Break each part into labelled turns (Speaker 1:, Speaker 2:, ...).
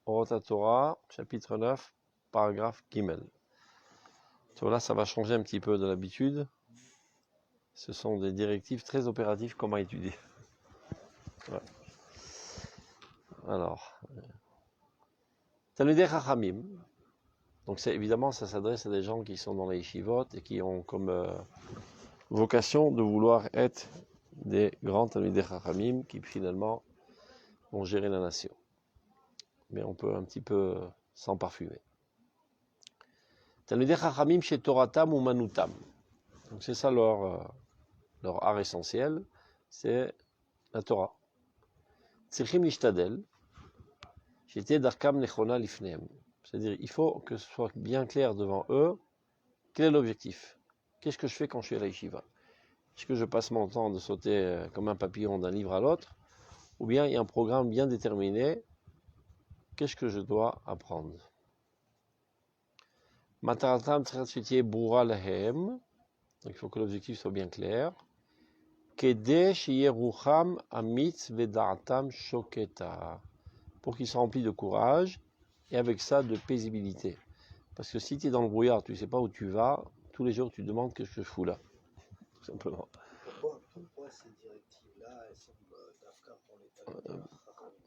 Speaker 1: Orot Torah, chapitre 9, paragraphe Gimel. Là, ça va changer un petit peu de l'habitude. Ce sont des directives très opératives, comment étudier. Ouais. Alors, Talmidei Chachamim. Donc, évidemment, ça s'adresse à des gens qui sont dans les yeshivot et qui ont comme vocation de vouloir être des grands Talmidei Chachamim qui finalement vont gérer la nation. Mais on peut un petit peu s'en parfumer. Talmidei Chachamim chez Toratam ou Manutam. Donc c'est ça leur art essentiel, c'est la Torah. Tzrichim lishtadel, j'étais darkam nechona lifneem. C'est-à-dire, il faut que ce soit bien clair devant eux, quel est l'objectif? Qu'est-ce que je fais quand je suis à la yeshiva? Est-ce que je passe mon temps de sauter comme un papillon d'un livre à l'autre? Ou bien il y a un programme bien déterminé, qu'est-ce que je dois apprendre? Mataratam tzrichim boura lahem. Donc il faut que l'objectif soit bien clair. Pour qu'ils soient remplis de courage et avec ça de paisibilité. Parce que si tu es dans le brouillard, tu ne sais pas où tu vas, tous les jours tu te demandes qu'est-ce que je fous là. Tout simplement.
Speaker 2: Pourquoi ces directives-là, elles sont d'Afka pour l'État?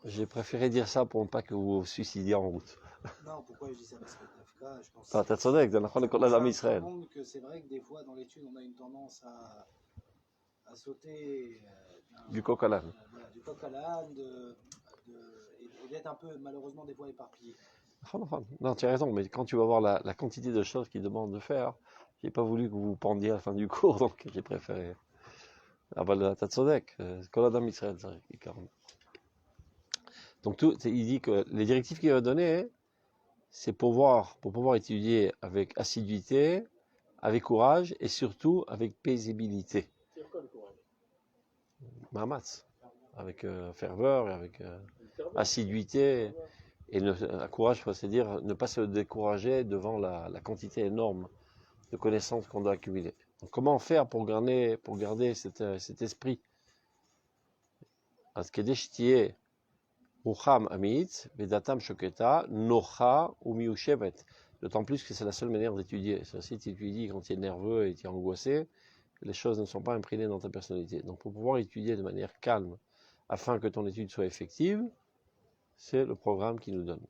Speaker 1: J'ai préféré dire ça pour ne pas que vous vous suicidiez en route.
Speaker 2: Non, pourquoi je dis ça? Parce que d'Afka, je pense
Speaker 1: T'as tzodek,
Speaker 2: que c'est vrai que des fois dans l'étude, on a une tendance à sauter
Speaker 1: du coq à l'âne.
Speaker 2: Du coq à l'âne, et d'être un peu malheureusement des fois éparpillé.
Speaker 1: Non, tu as raison, mais quand tu vas voir la quantité de choses qu'ils demandent de faire, j'ai pas voulu que vous vous pendiez à la fin du cours, donc j'ai préféré. Ah bah, t'as tzodek, Koladam Israël, donc il dit que les directives qu'il va donner, c'est pour pouvoir étudier avec assiduité, avec courage et surtout avec paisibilité.
Speaker 2: C'est quoi le courage?
Speaker 1: Mahamatz, avec ferveur et avec assiduité. Et courage, c'est dire ne pas se décourager devant la quantité énorme de connaissances qu'on doit accumuler. Donc, comment faire pour garder cet esprit? Rucham amit, vedatam shoketa, nocha ou miushevet. D'autant plus que c'est la seule manière d'étudier. Si tu étudies quand tu es nerveux et tu es angoissé, les choses ne sont pas imprégnées dans ta personnalité. Donc pour pouvoir étudier de manière calme, afin que ton étude soit effective, c'est le programme qu'il nous donne.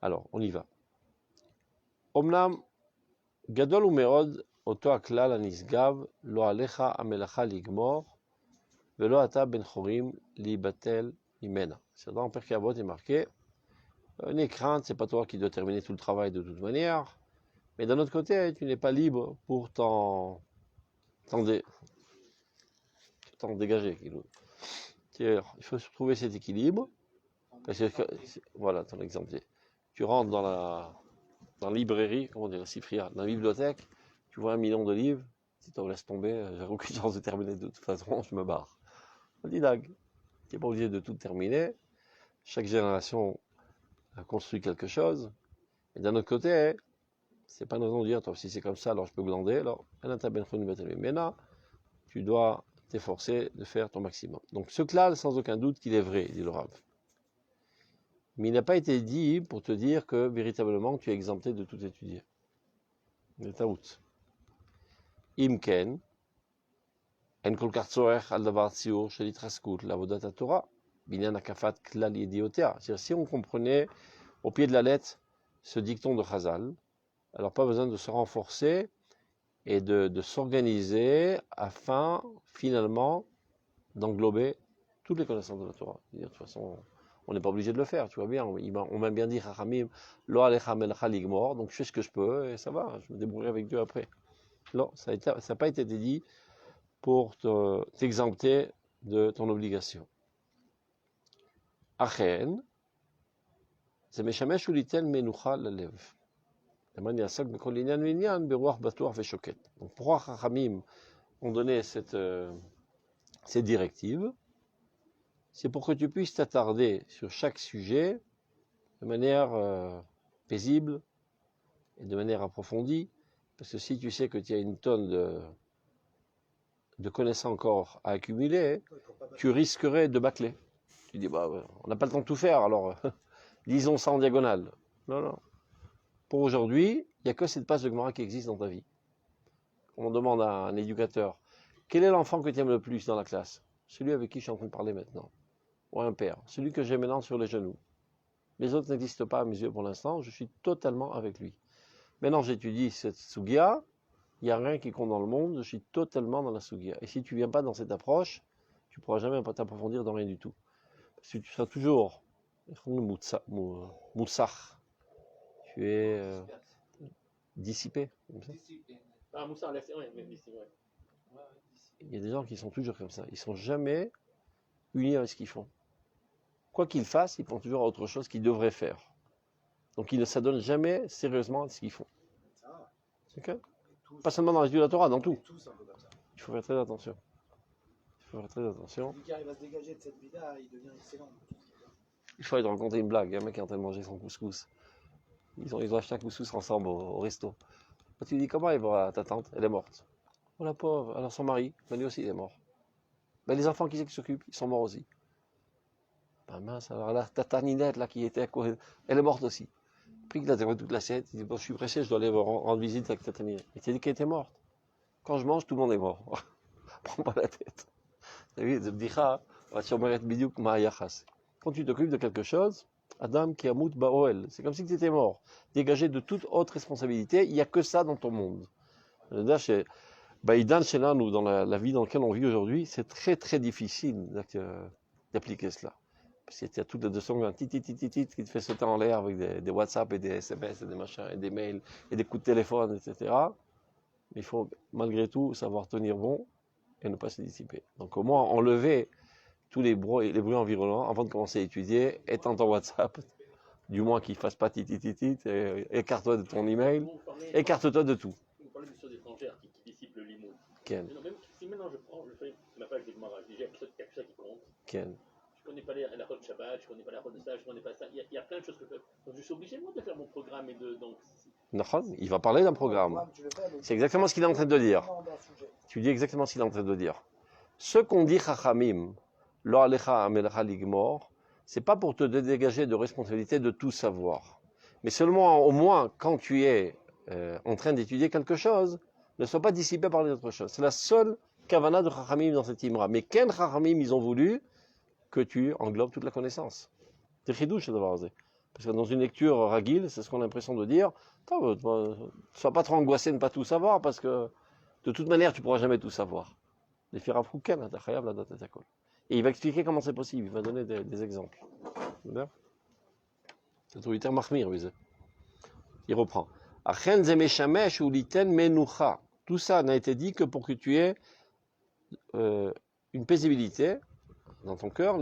Speaker 1: Alors, on y va. Omnam gadol umerod oto aklal anisgav lo alecha amelacha ligmor velo ata ben chorim libatel imena. C'est dans Pirkei Avot est marqué n'aie crainte, c'est pas toi qui dois terminer tout le travail de toute manière, mais d'un autre côté, tu n'es pas libre pour t'en dégager. Il faut trouver cet équilibre. Parce que, voilà ton exemple. Tu rentres dans la librairie, comment dire, la sifria, dans la bibliothèque, tu vois 1 million de livres, si tu laisses tomber, j'ai aucune chance de terminer de toute façon, je me barre. On dit dague. Tu n'es pas obligé de tout terminer. Chaque génération a construit quelque chose. Et d'un autre côté, c'est pas une raison de dire, si c'est comme ça, alors je peux glander. Alors, maintenant, tu dois t'efforcer de faire ton maximum. Donc, ce klal, sans aucun doute qu'il est vrai, dit le Rav. Mais il n'a pas été dit pour te dire que véritablement tu es exempté de tout étudier. C'est taout. Imken, en kol kach tzorech al davar tziur shel hitraskut la'avodat haTorah, binyan hakafat klal yediotea. C'est-à-dire, si on comprenait au pied de la lettre ce dicton de Chazal, alors pas besoin de se renforcer et de s'organiser afin finalement d'englober toutes les connaissances de la Torah. De toute façon, on n'est pas obligé de le faire, tu vois bien. On m'a bien dit, Chachamim, lo alecha melacha ligmor, donc je fais ce que je peux et ça va, je me débrouillerai avec Dieu après. Non, ça n'a pas été dit pour t'exempter de ton obligation. Achen, c'est meshamesh ulitel menucha lalev. Donc pourquoi Chachamim ont donné cette directive? C'est pour que tu puisses t'attarder sur chaque sujet de manière paisible et de manière approfondie, parce que si tu sais que tu as une tonne de connaissances encore à accumuler, tu risquerais de bâcler. Tu dis, bah, on n'a pas le temps de tout faire, alors Lisons ça en diagonale. Non, non. Pour aujourd'hui, il n'y a que cette page de Gemara qui existe dans ta vie. On demande à un éducateur, quel est l'enfant que tu aimes le plus dans la classe? Celui avec qui je suis en train de parler maintenant. Ou un père. Celui que j'ai maintenant sur les genoux. Les autres n'existent pas à mes yeux pour l'instant, je suis totalement avec lui. Maintenant, j'étudie cette Sugia, il n'y a rien qui compte dans le monde, je suis totalement dans la Sugia. Et si tu ne viens pas dans cette approche, tu ne pourras jamais t'approfondir dans rien du tout. Parce que tu seras toujours moussach. Tu es dissipé. Comme ça.
Speaker 3: Ah, Moussa, oui, mais ici, ouais.
Speaker 1: Il y a des gens qui sont toujours comme ça. Ils ne sont jamais unis avec ce qu'ils font. Quoi qu'ils fassent, ils pensent toujours à autre chose qu'ils devraient faire. Donc ils ne s'adonnent jamais sérieusement à ce qu'ils font. Okay? Pas seulement dans l'étude de la Torah, dans tout. Il faut faire très attention. Il faut faire très attention.
Speaker 2: Celui qui arrive à se dégager de cette vie-là, il devient excellent.
Speaker 1: Il faut te raconter une blague. Il y a un mec qui est en train de manger son couscous. Ils ont acheté un couscous ensemble au resto. Quand tu lui dis comment elle va ta tante, elle est morte. Oh la pauvre. Alors son mari, ben lui aussi il est mort. Ben les enfants qui s'occupent, ils sont morts aussi. Ben mince, alors là, ta Ninette là qui était à côté, elle est morte aussi. Puis il a déroulé toute l'assiette, il dit bon je suis pressé, je dois aller rendre visite avec ta Ninette. Il t'a dit qu'elle était morte. Quand je mange, tout le monde est mort. Prends pas la tête. T'as vu, quand tu t'occupes de quelque chose, Adam qui amout ba'oel, c'est comme si tu étais mort. Dégagé de toute autre responsabilité, il n'y a que ça dans ton monde. Baïdan chez nous, dans la vie dans laquelle on vit aujourd'hui, c'est très très difficile d'appliquer cela. Parce qu'il y a toutes les 200 un tit qui te fait sauter en l'air avec des WhatsApp et des SMS et des machins et des mails et des coups de téléphone, etc. Mais il faut malgré tout savoir tenir bon et ne pas se dissiper. Donc au moins enlever tous les bruits environnants avant de commencer à étudier, éteins ton WhatsApp, du moins qu'il ne fasse pas titi, écarte-toi de ton email, écarte-toi de tout.
Speaker 3: Vous parlez des choses étrangères qui dissipent le limoud.
Speaker 1: Ken.
Speaker 3: Même si maintenant je fais ma page des Gemara, il y a que ça qui compte.
Speaker 1: Ken.
Speaker 3: Je ne connais pas la route Shabbat, je ne connais pas la route de ça, je ne connais pas ça. Il y a plein de choses que je fais. Donc je suis obligé moi de faire mon programme et de. Donc,
Speaker 1: il va parler d'un programme. C'est exactement ce qu'il est en train de dire. Tu dis exactement ce qu'il est en train de dire. Ce qu'on dit Chachamim, Lo alecha amelecha ligmor, c'est pas pour te dégager de responsabilité de tout savoir. Mais seulement, au moins, quand tu es en train d'étudier quelque chose, ne sois pas dissipé par les autres choses. C'est la seule kavana de Chachamim dans cette imra. Mais quel Chachamim ils ont voulu que tu englobes toute la connaissance. C'est chidouche de voir. Parce que dans une lecture ragile, c'est ce qu'on a l'impression de dire. Ne sois pas trop angoissé de ne pas tout savoir, parce que de toute manière, tu ne pourras jamais tout savoir. Et il va expliquer comment c'est possible. Il va donner des exemples. C'est au terme mahmir. Il reprend. Tout ça n'a été dit que pour que tu aies une paisibilité dans ton cœur,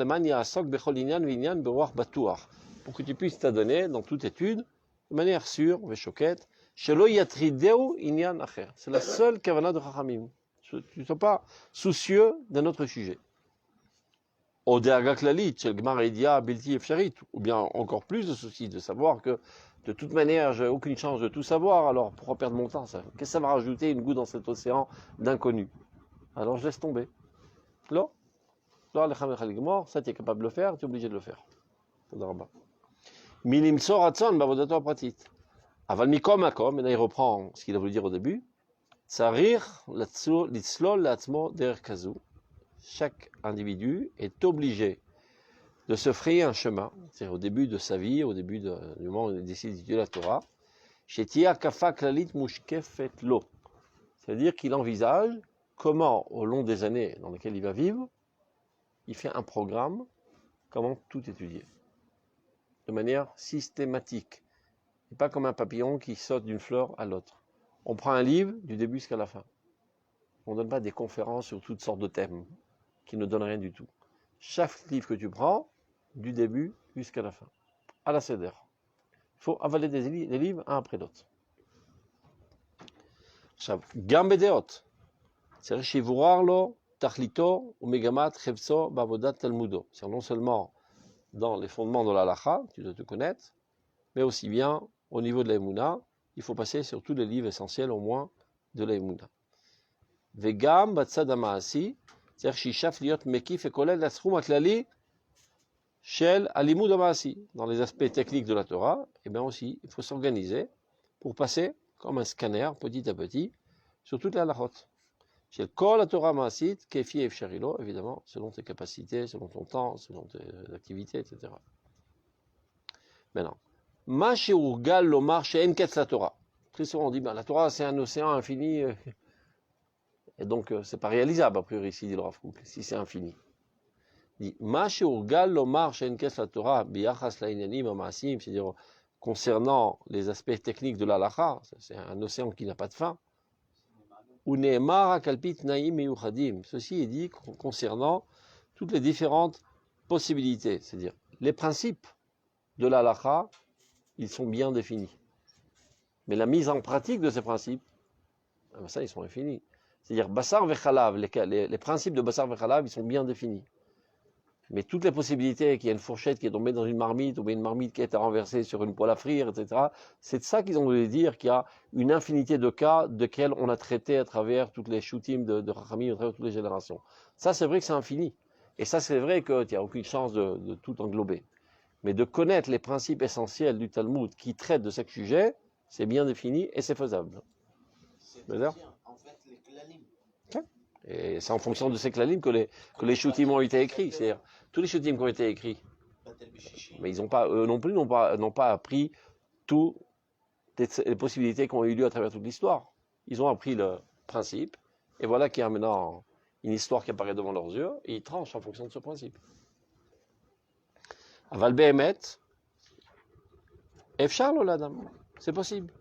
Speaker 1: pour que tu puisses t'adonner dans toute étude de manière sûre, veshoket, c'est la seule kavana de Chachamim. Tu ne sois pas soucieux d'un autre sujet. Ou bien encore plus de soucis de savoir que de toute manière, j'ai aucune chance de tout savoir, alors pourquoi perdre mon temps ça? Qu'est-ce que ça va rajouter une goutte dans cet océan d'inconnu? Alors je laisse tomber. Là, ça tu es capable de le faire, tu es obligé de le faire. Milimso ratson bavodato pratit. Aval mikom makom, et là il reprend ce qu'il a voulu dire au début. Tsarir litzlol latzmo der kazu. Chaque individu est obligé de se frayer un chemin, c'est-à-dire au début de sa vie, au début du moment où il décide d'étudier la Torah, shetia kafa klalit mushkefet lo. C'est-à-dire qu'il envisage comment, au long des années dans lesquelles il va vivre, il fait un programme, comment tout étudier, de manière systématique, et pas comme un papillon qui saute d'une fleur à l'autre. On prend un livre du début jusqu'à la fin. On ne donne pas des conférences sur toutes sortes de thèmes qui ne donnent rien du tout. Chaque livre que tu prends, du début jusqu'à la fin, à la Seder. Il faut avaler des livres un après l'autre. Gambedeot, c'est Shivorarlo, Tachlito, Umegamat, Chevso, Bavodat, Talmudo. C'est non seulement dans les fondements de la halacha, tu dois te connaître, mais aussi bien au niveau de la Emouna, il faut passer sur tous les livres essentiels au moins de la Emouna. Vegam, Batsad Amaasi, c'est-à-dire Shishaf Liot Mekif et Kolel, la Sroum Aklali, Shel Alimud Amasi, dans les aspects techniques de la Torah, eh bien aussi, il faut s'organiser pour passer comme un scanner, petit à petit, sur toute la halachot. Shel Kol la Torah Maasit, Kefi Efsharilo, évidemment, selon tes capacités, selon ton temps, selon tes activités, etc. Maintenant, Ma Sheurgal Lomar She'en Ketz la Torah. Très souvent on dit, ben, la Torah c'est un océan infini, et donc c'est pas réalisable a priori, ici dit le Rav Kook, si c'est infini. Dit, Ma Sheurgal Lomar She'en Ketz la Torah, Biyachas La'inyanim Amaasim, c'est-à-dire concernant les aspects techniques de l'halakha, c'est un océan qui n'a pas de fin. Ou Ne'emar Akalpit Naim Meyuchadim. Ceci est dit concernant toutes les différentes possibilités, c'est-à-dire les principes de l'halakha, ils sont bien définis. Mais la mise en pratique de ces principes, ça, ils sont infinis. C'est-à-dire, Bassar Vechalav, les principes de Bassar Vechalav, ils sont bien définis. Mais toutes les possibilités, qu'il y ait une fourchette qui est tombée dans une marmite, ou bien une marmite qui a été renversée sur une poêle à frire, etc., c'est de ça qu'ils ont voulu dire qu'il y a une infinité de cas desquels on a traité à travers toutes les shootim de Rachamim, à travers toutes les générations. Ça, c'est vrai que c'est infini. Et ça, c'est vrai qu'il n'y a aucune chance de tout englober. Mais de connaître les principes essentiels du Talmud qui traitent de ce sujet, c'est bien défini et c'est faisable.
Speaker 2: C'est-à-dire, en fait, les klalim.
Speaker 1: Et c'est en fonction de ces klalim que les shootim ont été écrits. C'est-à-dire, tous les shootim qui ont été écrits, mais ils n'ont pas, eux non plus, n'ont pas appris toutes les possibilités qui ont eu lieu à travers toute l'histoire. Ils ont appris le principe, et voilà qu'il y a maintenant une histoire qui apparaît devant leurs yeux, et ils tranchent en fonction de ce principe. Aval be'emet, efshar lo l'adam, c'est possible.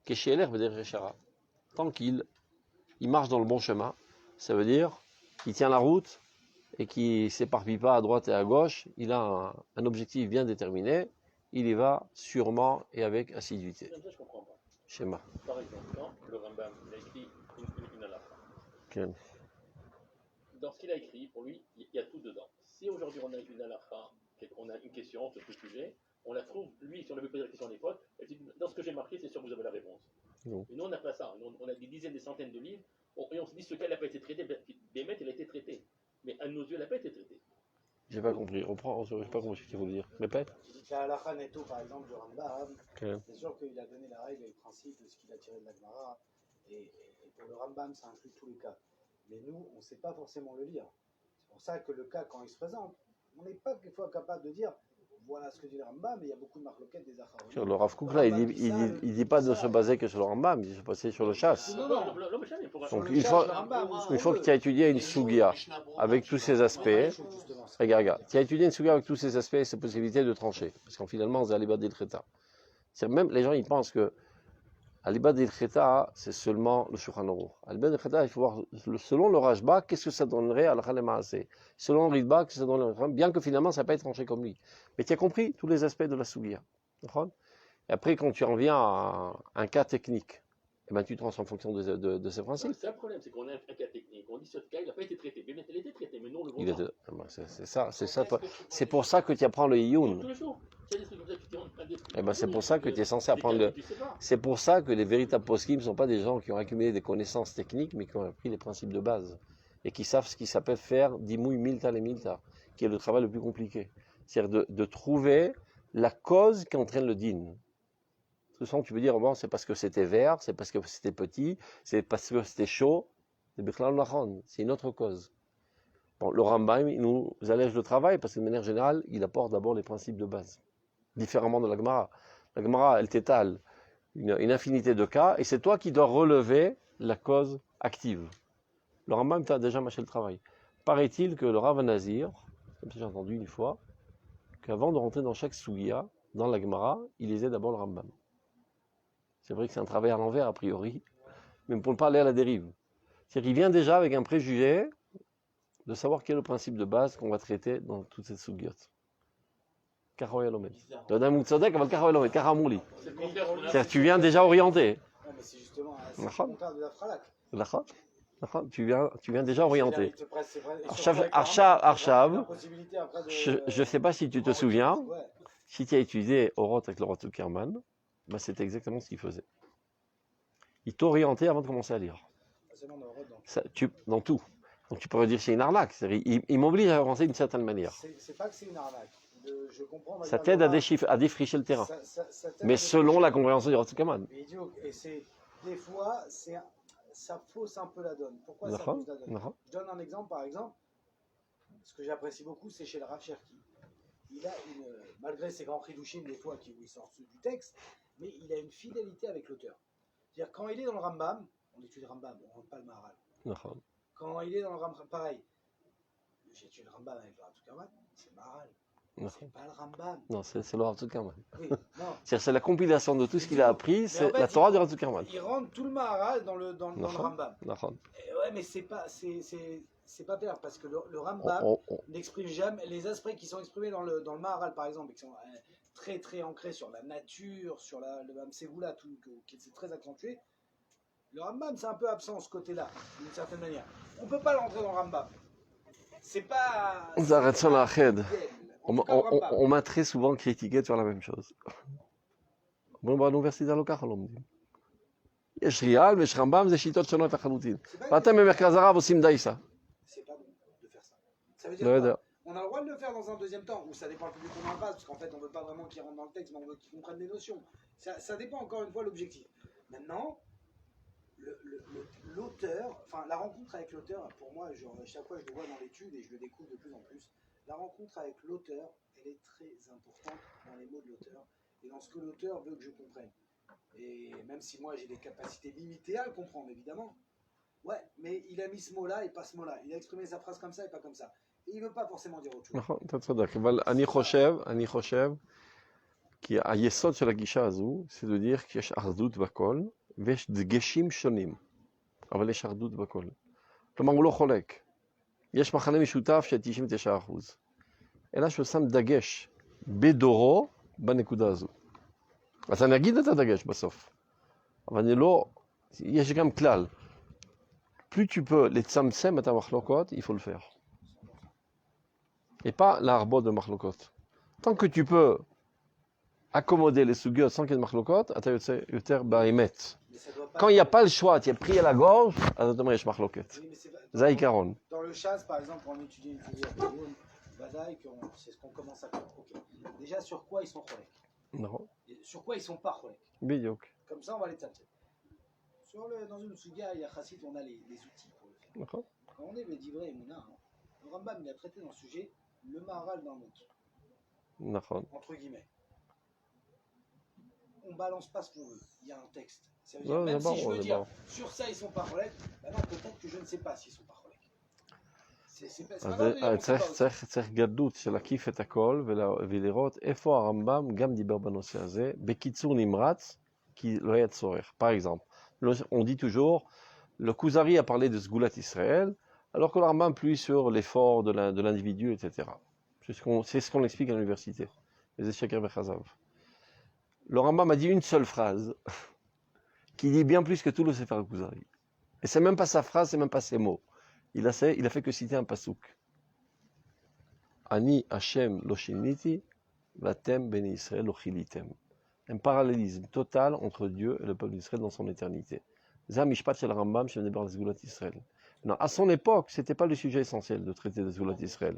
Speaker 1: Kesheler v'derech shara. Tant qu'il marche dans le bon chemin, ça veut dire qu'il tient la route et qu'il ne s'éparpille pas à droite et à gauche, il a un objectif bien déterminé, il y va sûrement et avec assiduité.
Speaker 3: Ça, je comprends pas.
Speaker 1: Schéma.
Speaker 3: Par exemple, quand le Rambam il a écrit une halakha,
Speaker 1: Okay.
Speaker 3: dans ce qu'il a écrit, pour lui, il y a tout dedans. Si aujourd'hui on a une halakha, on a une question sur ce sujet, on la trouve, lui, si on avait posé la question à l'époque, dans ce que j'ai marqué, c'est sûr que vous avez la réponse.
Speaker 1: Non.
Speaker 3: Et nous, on n'a pas ça. Nous, on a des dizaines, des centaines de livres, et on se dit ce cas n'a pas été traité, Bémet, il a été traité. Mais à nos yeux, il n'a pas été traité.
Speaker 1: J'ai pas compris. Reprends. J'ai pas compris ce qu'il faut dire. Répète.
Speaker 2: Tu dis que la halakha netto, par exemple, du Rambam,
Speaker 1: Okay.
Speaker 2: c'est sûr qu'il a donné la règle et le principe de ce qu'il a tiré de la Gemara. Et pour le Rambam, ça inclut tous les cas. Mais nous, on ne sait pas forcément le lire. C'est pour ça que le cas, quand il se présente, on n'est pas quelquefois capable de dire voilà ce que dit le Rambam, mais il y a beaucoup de marloquettes des Acharonim.
Speaker 1: Sur le Rav Kook, là, il dit pas de se baser que sur le Rambam, il dit de se baser sur le chasse.
Speaker 2: Non.
Speaker 1: Donc, une fois que tu as étudié une sugia avec tous ses aspects, regarde, tu as étudié une sugia avec tous ses aspects et ses possibilités de trancher. Parce qu'en finalement, c'est Alibad del Cheta. Même les gens, ils pensent que Alibad del Cheta, c'est seulement le Shulchan Aruch. Alibad del Cheta, il faut voir, selon le Rashba, qu'est-ce que ça donnerait à l'Achal Maaseh. Selon le Ritba, qu'est-ce que ça donnerait, bien que finalement, ça n'a pas été tranché comme lui. Mais tu as compris tous les aspects de la sugia. Et après, quand tu en viens à un cas technique, eh ben, tu tranches en fonction de ces principes.
Speaker 3: C'est un problème, c'est qu'on a un cas technique. On dit ce cas, il n'a pas été traité. Bémet, il a été traité, mais nous, on le voit pas.
Speaker 1: C'est ça. C'est pour ça que tu apprends le Iyun.
Speaker 3: Tous les jours.
Speaker 1: Eh ben, c'est pour ça que tu es censé apprendre le. C'est pour ça que les véritables poskim ne sont pas des gens qui ont accumulé des connaissances techniques, mais qui ont appris les principes de base. Et qui savent ce qui s'appelle faire dimouy milta les milta, qui est le travail le plus compliqué. C'est-à-dire de trouver la cause qui entraîne le din. Ce sont, tu peux dire, bon, c'est parce que c'était vert, c'est parce que c'était petit, c'est parce que c'était chaud. C'est une autre cause. Bon, le Rambam, il nous allège le travail parce que de manière générale, il apporte d'abord les principes de base. Différemment de la Gemara. La Gemara, elle t'étale une infinité de cas et c'est toi qui dois relever la cause active. Le Rambam t'a déjà mâché le travail. Paraît-il que le Rav Nazir, comme j'ai entendu une fois, qu'avant de rentrer dans chaque Sugia, dans la Gemara, il lisait d'abord le Rambam. C'est vrai que c'est un travail à l'envers, a priori, mais pour ne pas aller à la dérive. C'est-à-dire qu'il vient déjà avec un préjugé de savoir quel est le principe de base qu'on va traiter dans toutes ces sougiotes. C'est-à-dire tu viens déjà orienté.
Speaker 2: Non, mais c'est justement c'est le contraire de la fralak.
Speaker 1: Tu viens déjà orienté.
Speaker 2: Archav,
Speaker 1: Je ne sais pas si tu te souviens, si tu as étudié Oroth avec le Roth Kerman, ben c'était exactement ce qu'il faisait. Il t'orientait avant de commencer à lire. Dans tout. Donc tu pourrais dire que c'est une arnaque. C'est-à-dire, il m'oblige à avancer d'une certaine manière.
Speaker 2: C'est pas que c'est une arnaque. Je comprends. on va
Speaker 1: Ça
Speaker 2: dire,
Speaker 1: t'aide
Speaker 2: Laura,
Speaker 1: à défricher le terrain.
Speaker 2: ça t'aide
Speaker 1: Mais
Speaker 2: à
Speaker 1: selon la
Speaker 2: défricher.
Speaker 1: compréhension du Ratzukaman.
Speaker 2: Mais idiot. Et c'est des fois, ça fausse un peu la donne. Pourquoi ça
Speaker 1: D'accord,
Speaker 2: fausse la donne?
Speaker 1: d'accord.
Speaker 2: Je donne un exemple, par exemple. Ce que j'apprécie beaucoup, c'est chez le Rav Cherki. Il a malgré ses grands chidouchim des fois qui lui sortent du texte, mais il a une fidélité avec l'auteur. C'est-à-dire quand il est dans le Rambam, on étudie le Rambam, on ne rentre pas le Maharal.
Speaker 1: D'accord.
Speaker 2: Quand il est dans le Rambam, pareil. J'ai étudié le Rambam avec le Ratzukaman, c'est le Maharal.
Speaker 1: D'accord.
Speaker 2: C'est pas le Rambam.
Speaker 1: Non, c'est le Ratzukaman.
Speaker 2: Oui, non.
Speaker 1: C'est la compilation de tout ce qu'il a appris, c'est
Speaker 2: en fait,
Speaker 1: la Torah du Ratzukaman.
Speaker 2: Il rentre tout le Maharal dans le Rambam.
Speaker 1: D'accord.
Speaker 2: Et ouais, mais c'est pas clair parce que le Rambam n'exprime jamais les aspects qui sont exprimés dans le Maharal par exemple, et qui sont très très ancrés sur la nature, sur le Mamsegoula, tout, qui est très accentué. Le Rambam c'est un peu absent ce côté-là, d'une certaine manière. On peut pas l'entrer dans le Rambam. C'est pas.
Speaker 1: On arrête ça la Ched.
Speaker 2: En tout cas, le Rambam.
Speaker 1: On m'a très souvent critiqué sur la même chose. בואו באוניברסיטה לא ככה לומדים. יש ריאל ויש רמב"ם, זה שיטות שונות לחלוטין. ואתם במרכז הרב עושים דייסה.
Speaker 2: C'est pas bon de faire ça. Ça veut dire
Speaker 1: לא
Speaker 2: quoi?
Speaker 1: יודע.
Speaker 2: On a le droit de le faire dans un deuxième temps, ou ça dépend le public qu'on en face, parce qu'en fait on veut pas vraiment qu'ils rentrent dans le texte, mais on veut qu'ils comprennent les notions. Ça dépend encore une fois l'objectif. Maintenant, l'auteur, enfin la rencontre avec l'auteur, pour moi, chaque fois je le vois dans l'étude et je le découvre de plus en plus, la rencontre avec l'auteur, elle est très importante dans les mots de l'auteur et dans ce que l'auteur veut que je comprenne. Et même si moi j'ai des capacités limitées à le comprendre, évidemment, ouais, mais il a mis ce mot-là et pas ce mot-là. Il a exprimé sa phrase comme ça et pas comme ça. Et il ne veut pas forcément dire autre chose.
Speaker 1: נכון, אתה צודק, אבל אני חושב כי היסוד של הגישה הזו, זה לדיר שיש אחדות בכל, ויש דגשים שונים, אבל יש אחדות בכל. כלומר, הוא לא חולק. יש מחנה משותף של 99%. אלא שהוא שם דגש בדורו בנקודה הזו. אז אני אגיד את הדגש בסוף. אבל אני לא... יש גם כלל. plus tu peux לצמצם את המחלוקות, il faut le faire. Et pas l'arbre de marlokot. Tant que tu peux accommoder les sugyot sans qu'il y ait de marlokot, אתה יוצא יותר באמת. Quand il n'y a pas le choix, tu es pris à la gorge, אז אתה אומר יש מחלוקת. זה העיקרון.
Speaker 2: Dans le chasse, par exemple, on étudie une filière de Youn, Badaï, c'est ce qu'on commence à faire. Okay. Déjà, sur quoi ils sont cholèques?
Speaker 1: Non.
Speaker 2: Sur quoi ils sont pas cholèques?
Speaker 1: בדיוק.
Speaker 2: Comme ça, on va les taper. Dans une sugia, il y a chassid, on a les outils pour le faire.
Speaker 1: נכון.
Speaker 2: Quand on est le divrei et Mouna, le Rambam, il a traité dans le sujet le Maharal d'un autre.
Speaker 1: נכון.
Speaker 2: Entre guillemets. On balance pas ce qu'on veut. Il y a un texte. Ça veut
Speaker 1: Non,
Speaker 2: dire, même
Speaker 1: d'abord,
Speaker 2: si je veux dire,
Speaker 1: d'abord.
Speaker 2: sur ça ils sont pas cholèques, ben non, peut-être que je ne sais pas s'ils sont pas cholèques. C'est pas
Speaker 1: אז
Speaker 2: grave de dire, on sait pas.
Speaker 1: צריך גדלות של להקיף את הכל ולראות איפה הרמב"ם גם דיבר בנושא הזה, בקיצור נמרץ, כי לא היה צורך. Par exemple, on dit toujours, le Kuzari a parlé de Sgulat Israël, alors que le Rambam plus sur l'effort de l'individu, etc. C'est ce qu'on explique à l'université, les Eshekher Bechazav. Le Rambam a dit une seule phrase, qui dit bien plus que tout le Sefer Kuzari. Et c'est même pas sa phrase, c'est même pas ses mots. Il a fait que citer un pasouk. Ani Hashem lo shiniti, vatem ben Israël lo chilitem. Un parallélisme total entre Dieu et le peuple d'Israël dans son éternité. Zah mishpat shel Rambam shel Nebar Sgulat Israël. Non, à son époque, c'était pas le sujet essentiel de traiter de Sgulat Israël.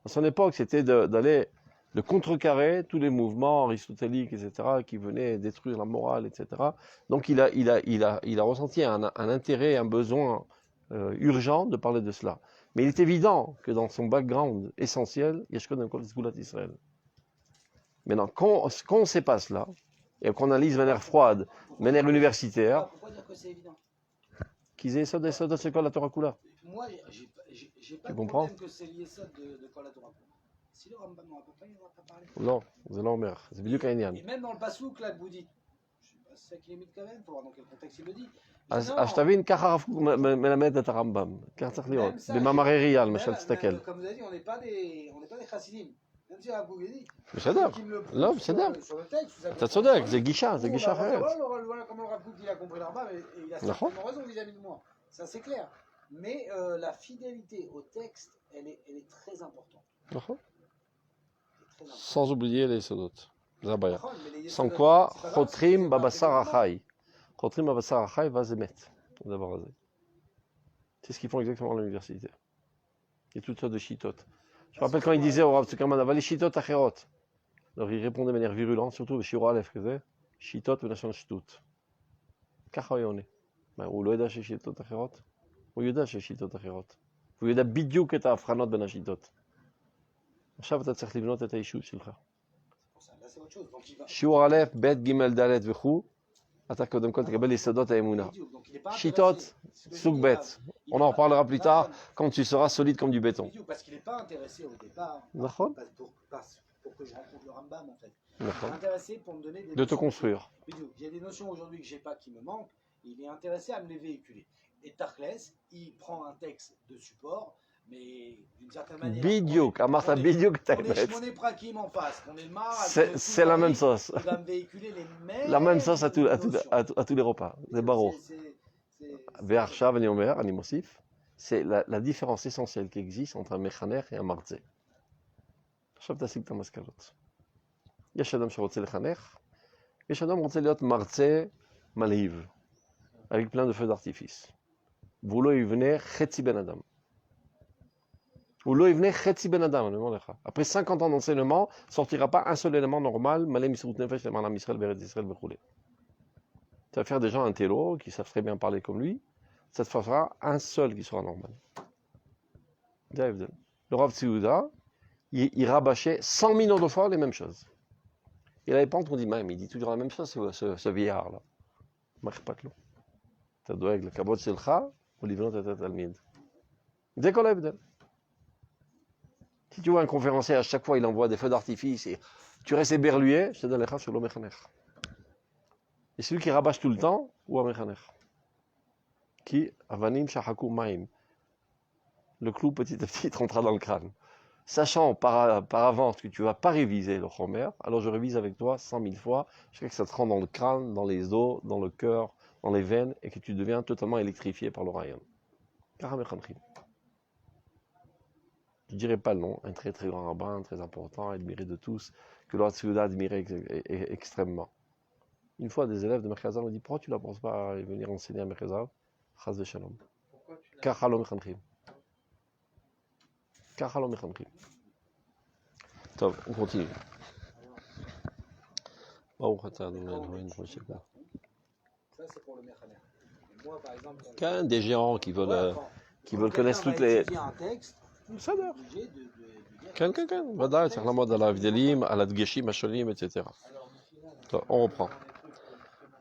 Speaker 1: À son époque, c'était d'aller de contrecarrer tous les mouvements aristotéliques, etc., qui venaient détruire la morale, etc. Donc il a ressenti un intérêt, un besoin urgent de parler de cela. Mais il est évident que dans son background essentiel, il y a ce qu'on appelle Sgulat Israël. Maintenant, quand on ne sait pas cela, et qu'on analyse de manière froide, de manière universitaire,
Speaker 2: Pourquoi dire que c'est évident?
Speaker 1: qu'ils aient ça c'est quoi la Torah Kula?
Speaker 2: Moi, j'ai pas
Speaker 1: Tu
Speaker 2: de
Speaker 1: comprends?
Speaker 2: problème que c'est lié ça de quoi la Torah. Si le Rambam n'en a pas parlé, il n'en a pas parlé.
Speaker 1: Non, זה לא אומר, זה בדיוק העניין.
Speaker 2: Et même dans le pasouk, là, que vous dites, je sais pas si c'est ça qu'il est mis quand même, il faut voir dans quel contexte il le dit.
Speaker 1: אז שתבין, ככה הרב קוק מלמד את הרמב"ם, ככה צריך להיות. במאמרי ראייה, למשל, תסתכל.
Speaker 2: Comme vous avez dit, on n'est pas des chassidim. Même si Rav Kook dit,
Speaker 1: בסדר, לא, בסדר. אתה צודק, זה גישה אחרת.
Speaker 2: Voilà comment le Rav Kook il a compris le Rambam et il a certainement raison vis-à-vis de moi. Ça c'est clair. Mais la fidélité au texte, elle est très importante.
Speaker 1: נכון.
Speaker 2: Très importante.
Speaker 1: sans oublier les יסודות. זה הבעיה.
Speaker 2: נכון, mais les
Speaker 1: sans
Speaker 2: yesodot,
Speaker 1: quoi,
Speaker 2: c'est pas grave,
Speaker 1: חותרים
Speaker 2: c'est pas
Speaker 1: בבשר
Speaker 2: grave.
Speaker 1: החי. חותרים בבשר החי ואז זה מת. הדבר הזה. C'est ce qu'ils font exactement à l'université. y a toutes sortes de shitot. Je me rappelle quand il disait au Rav Zuckerman, va les shitot acherot. Alors il répondait de manière virulente, surtout shiur alef, shitot venachon shtut. ככה הוא עונה. מה, הוא לא יודע שיש שיטות אחרות? הוא יודע שיש שיטות אחרות. הוא יודע בדיוק את ההבחנות בין השיטות. עכשיו אתה צריך לבנות את האישות שלך. שיעור א', ב', ג', ד' וכו', אתה קודם כל תקבל יסודות האמונה. שיטות, סוג ב', on en reparlera plus tard, quand tu seras solide comme du béton.
Speaker 2: Parce qu'il n'est pas intéressé au départ
Speaker 1: נכון?
Speaker 2: pour que je rencontre le Rambam en fait.
Speaker 1: נכון.
Speaker 2: Il est intéressé pour me donner des
Speaker 1: De te
Speaker 2: notions.
Speaker 1: construire.
Speaker 2: Il y a des notions aujourd'hui que j'ai pas qui me manquent, il est intéressé à me les véhiculer. Et Tachlès, il prend un texte de support, mais d'une certaine manière.
Speaker 1: בדיוק, אמרת בדיוק את
Speaker 2: On est
Speaker 1: האמת.
Speaker 2: Shmoné Prakim en face, on est le Mar.
Speaker 1: C'est la même sauce.
Speaker 2: Il va me véhiculer les mêmes.
Speaker 1: La même sauce à
Speaker 2: notions.
Speaker 1: tous les repas. זה ברור. ועכשיו אני אומר, אני מוסיף, c'est la différence essentielle qui existe entre un מחנך et un מרצה. עכשיו תשיג את המסקנות. יש אדם שרוצה לחנך, יש אדם רוצה להיות מרצה מלהיב, avec plein de feux d'artifice. והוא לא יבנה חצי בן אדם. הוא לא יבנה חצי בן אדם, אני אומר לך. Après 50 ans d'enseignement, sortira pas un seul élément normal, מלא מסירות נפש למען עם ישראל בארץ ישראל וכו'. Tu vas faire des gens intello qui savent très bien parler comme lui, ça te fera un seul qui sera normal. Le Rav Tzouda, il rabâchait 100 millions de fois les mêmes choses. Et là, on dit, même, il dit toujours la même chose, ce vieillard-là. Tu dois avec le kabot shelcha, ou livrer ta talmid. Dès qu'on l'a vu. Si tu vois un conférencier, à chaque fois, il envoie des feux d'artifice et tu restes éberlué, je te donne les chas sur l'omechanech. Et celui qui rabâche tout le temps, ou amechanech. Qui, avanim shahaku maim. Le clou, petit à petit, rentrera dans le crâne. Sachant par avance que tu ne vas pas réviser le chomer, alors je révise avec toi 100 000 fois, jusqu'à que ça te rentre dans le crâne, dans les os, dans le cœur, dans les veines, et que tu deviens totalement électrifié par le rayon. Karamechanchim. Je ne dirai pas le nom, un très très grand rabbin, très important, admiré de tous, que l'Or Tzouda admirait extrêmement. Une fois, des élèves de Merkazal m'ont dit, pourquoi tu ne penses pas à venir enseigner à Merkazal? Chaz de Shalom. Kachalom Mechanchim. Kachalom Mechanchim. Top, on continue.
Speaker 2: Ça, c'est pour le Mechaner. Moi, par exemple,
Speaker 1: Quand des gérants qui veulent connaître toutes les...
Speaker 2: un texte,
Speaker 1: Ça d'ailleurs.
Speaker 2: obligé de dire.
Speaker 1: כן, ודאי, צריך לעמוד על ההבדלים, על הדגשים השונים, etc. Toi, on reprend.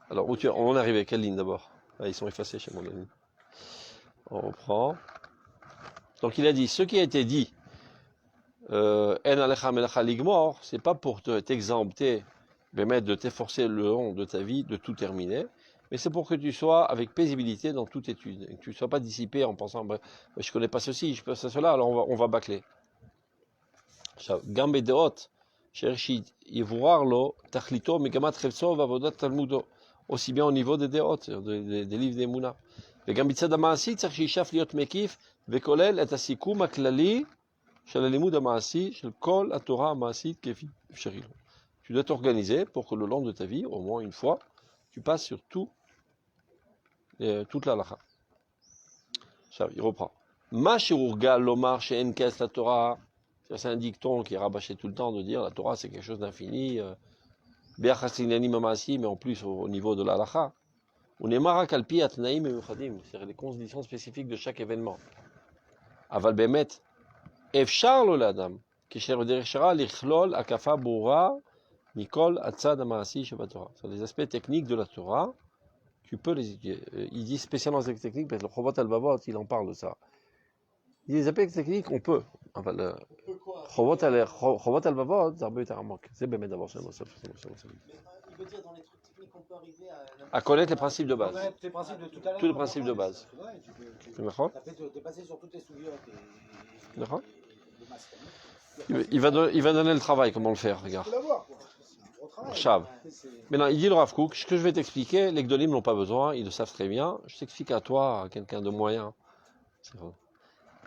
Speaker 1: Alors, on est arrivé, quelle ligne d'abord? Ils sont effacés chez moi, les lignes. On reprend. Donc, il a dit, ce qui a été dit, En alecha melacha ligmor, c'est pas pour t'exempter, de t'efforcer le long de ta vie de tout terminer, mais c'est pour que tu sois avec paisibilité dans toute étude, et que tu ne sois pas dissipé en pensant, je connais pas ceci, je connais pas cela, alors on va bâcler. גם בדעות שיבורר לו תכליתו מגמת חפצו ועבודת תלמודו, aussi bien au niveau des דעות, des livres d'Emouna. וגם בצד המעשי צריך שישאף להיות מקיף וכולל את הסיכום הכללי של הלימוד המעשי של כל התורה המעשית כפי אפשרי לו. Tu dois t'organiser pour que le long de ta vie, au moins une fois, tu passes sur toute la halakha. Il reprend. Ma shiurga lomar she'en kes la Torah. C'est un dicton qui est rabâché tout le temps de dire la Torah c'est quelque chose d'infini, mais en plus au niveau de la halakha. C'est les conditions spécifiques de chaque événement. Aval bemet, efshar lo l'adam, kisher derechara lichlol akafa boura mikol atzad amaasi shebatorah. C'est les aspects techniques de la Torah. Tu peux les étudier. Il dit spécialement les aspects techniques parce que le Chovat al-Bavot, il en parle de ça. Il dit les aspects techniques, on peut. Enfin, חובות הלבבות זה הרבה יותר עמוק. זה באמת דבר שאני עושה. À connaître les principes de base. Tous les principes de base. D'accord. D'accord. Il va donner le travail, comment le faire, regarde. Chav. Maintenant, il dit le Rav Kook, ce que je vais t'expliquer, les Gdolim n'ont pas besoin, ils le savent très bien. Je t'explique à toi, à quelqu'un de moyen.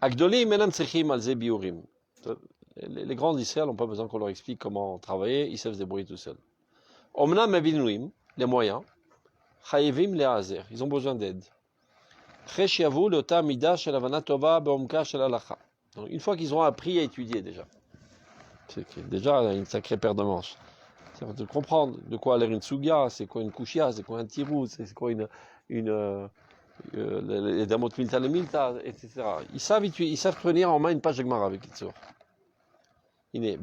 Speaker 1: Agdolim menam tzrichim al ze biurim. Les grands d'Israël n'ont pas besoin qu'on leur explique comment travailler, ils savent se débrouiller tout seuls. Omnam avinuim, les moyens, chayevim le hazer, ils ont besoin d'aide. Chesh yavu leota mida shel havana tova beomka shel halacha. Donc, une fois qu'ils ont appris à étudier déjà, c'est déjà une sacrée paire de manches. C'est de comprendre de quoi a l'air une sugia, c'est quoi une kushia, c'est quoi un tirou, c'est quoi les damot milta, les milta, etc. Ils savent tenir en main une page de Gemara avec Kitzur. Ils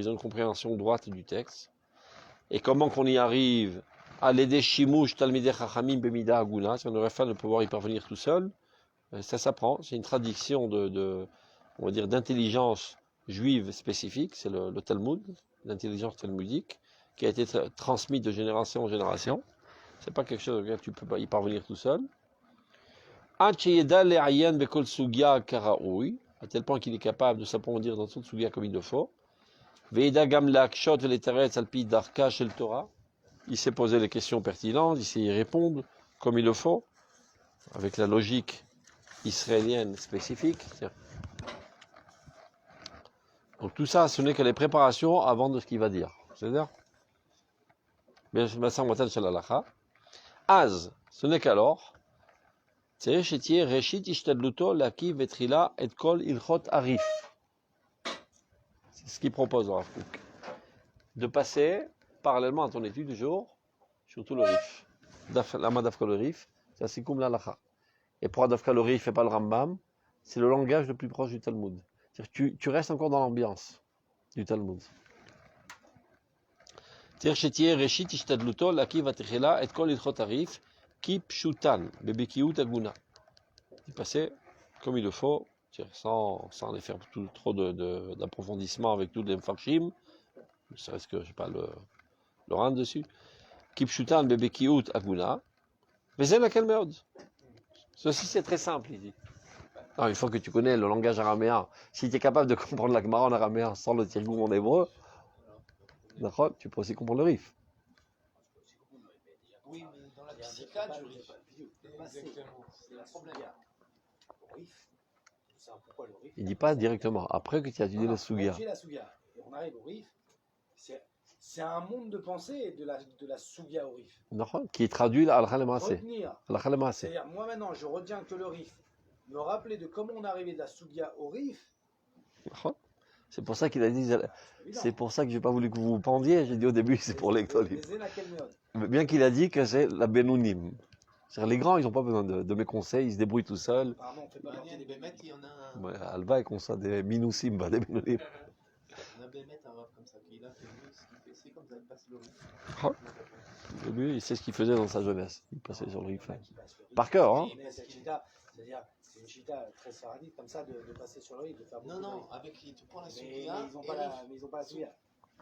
Speaker 1: ont une compréhension droite du texte. Et comment qu'on y arrive à l'aider Shimush Talmidei Chachamim Bemida Aguna, si on aurait fait de pouvoir y parvenir tout seul, ça s'apprend. C'est une tradition on va dire, d'intelligence juive spécifique, c'est le Talmud, l'intelligence talmudique, qui a été transmise de génération en génération. C'est pas quelque chose auquel tu peux pas y parvenir tout seul. À tel point qu'il est capable de s'approfondir dans toute sugia comme il le faut. Il s'est posé les questions pertinentes, il sait y répondre comme il le faut, avec la logique israélienne spécifique. Donc tout ça, ce n'est que les préparations avant de ce qu'il va dire. C'est-à-dire, Az, ce n'est qu'alors, c'est ce qu'il propose Rav Kook. De passer parallèlement à ton étude du jour, surtout le Rif. Lama Dafka le Rif, c'est Sikum l'Alacha. Et pour Dafka le Rif et pas le Rambam, c'est le langage le plus proche du Talmud. Tu restes encore dans l'ambiance du Talmud. Tu passer comme il le faut, sans aller faire trop d'approfondissement avec tous les mfarshim, ne serait-ce que, je sais pas, le rang dessus. Kipshutan bebekiut aguna. Mais c'est laquelle méthode. Ceci, c'est très simple, il dit. Non, une fois que tu connais le langage araméen, si tu es capable de comprendre la Gemara en araméen sans le tirgoum en hébreu, tu peux aussi comprendre le Rif.
Speaker 2: Oui, mais dans la psycha du Rif, c'est la problème. Le Rif, pourquoi le Rif?
Speaker 1: Il ne dit pas directement, après que tu as étudié la Sugia.
Speaker 2: Et on arrive au Rif, c'est un monde de pensée de la Sugia au Rif.
Speaker 1: Qui est traduit à Al-Khalemase.
Speaker 2: C'est-à-dire, moi maintenant, je retiens que le Rif, me rappeler de comment on est arrivé de la Sugia au Rif.
Speaker 1: C'est pour ça qu'il a dit, c'est pour ça que j'ai pas voulu que vous vous pendiez, j'ai dit au début c'est pour lectolim. Bien qu'il a dit que c'est la Benounim. C'est-à-dire les grands, ils n'ont pas besoin de mes conseils, ils se débrouillent tout seuls.
Speaker 2: Apparemment, on fait pas partie des Bémet, il y en a un.
Speaker 1: Ouais, Alba, ils conseillent des Minousim, pas des Benounim.
Speaker 2: On a Bémet, un rap comme ça, qui a fait ce qu'il fait, c'est comme ça, il passe le Rif.
Speaker 1: Lui, il sait ce qu'il faisait dans sa jeunesse. Il passait sur le Rif. Par cœur, hein.
Speaker 2: C'est-à-dire, c'est une chita très saradite, comme ça, de passer sur le Rif, de faire beaucoup. Non, avec qui tu prends la Sugia. Mais ils n'ont pas la Sugia.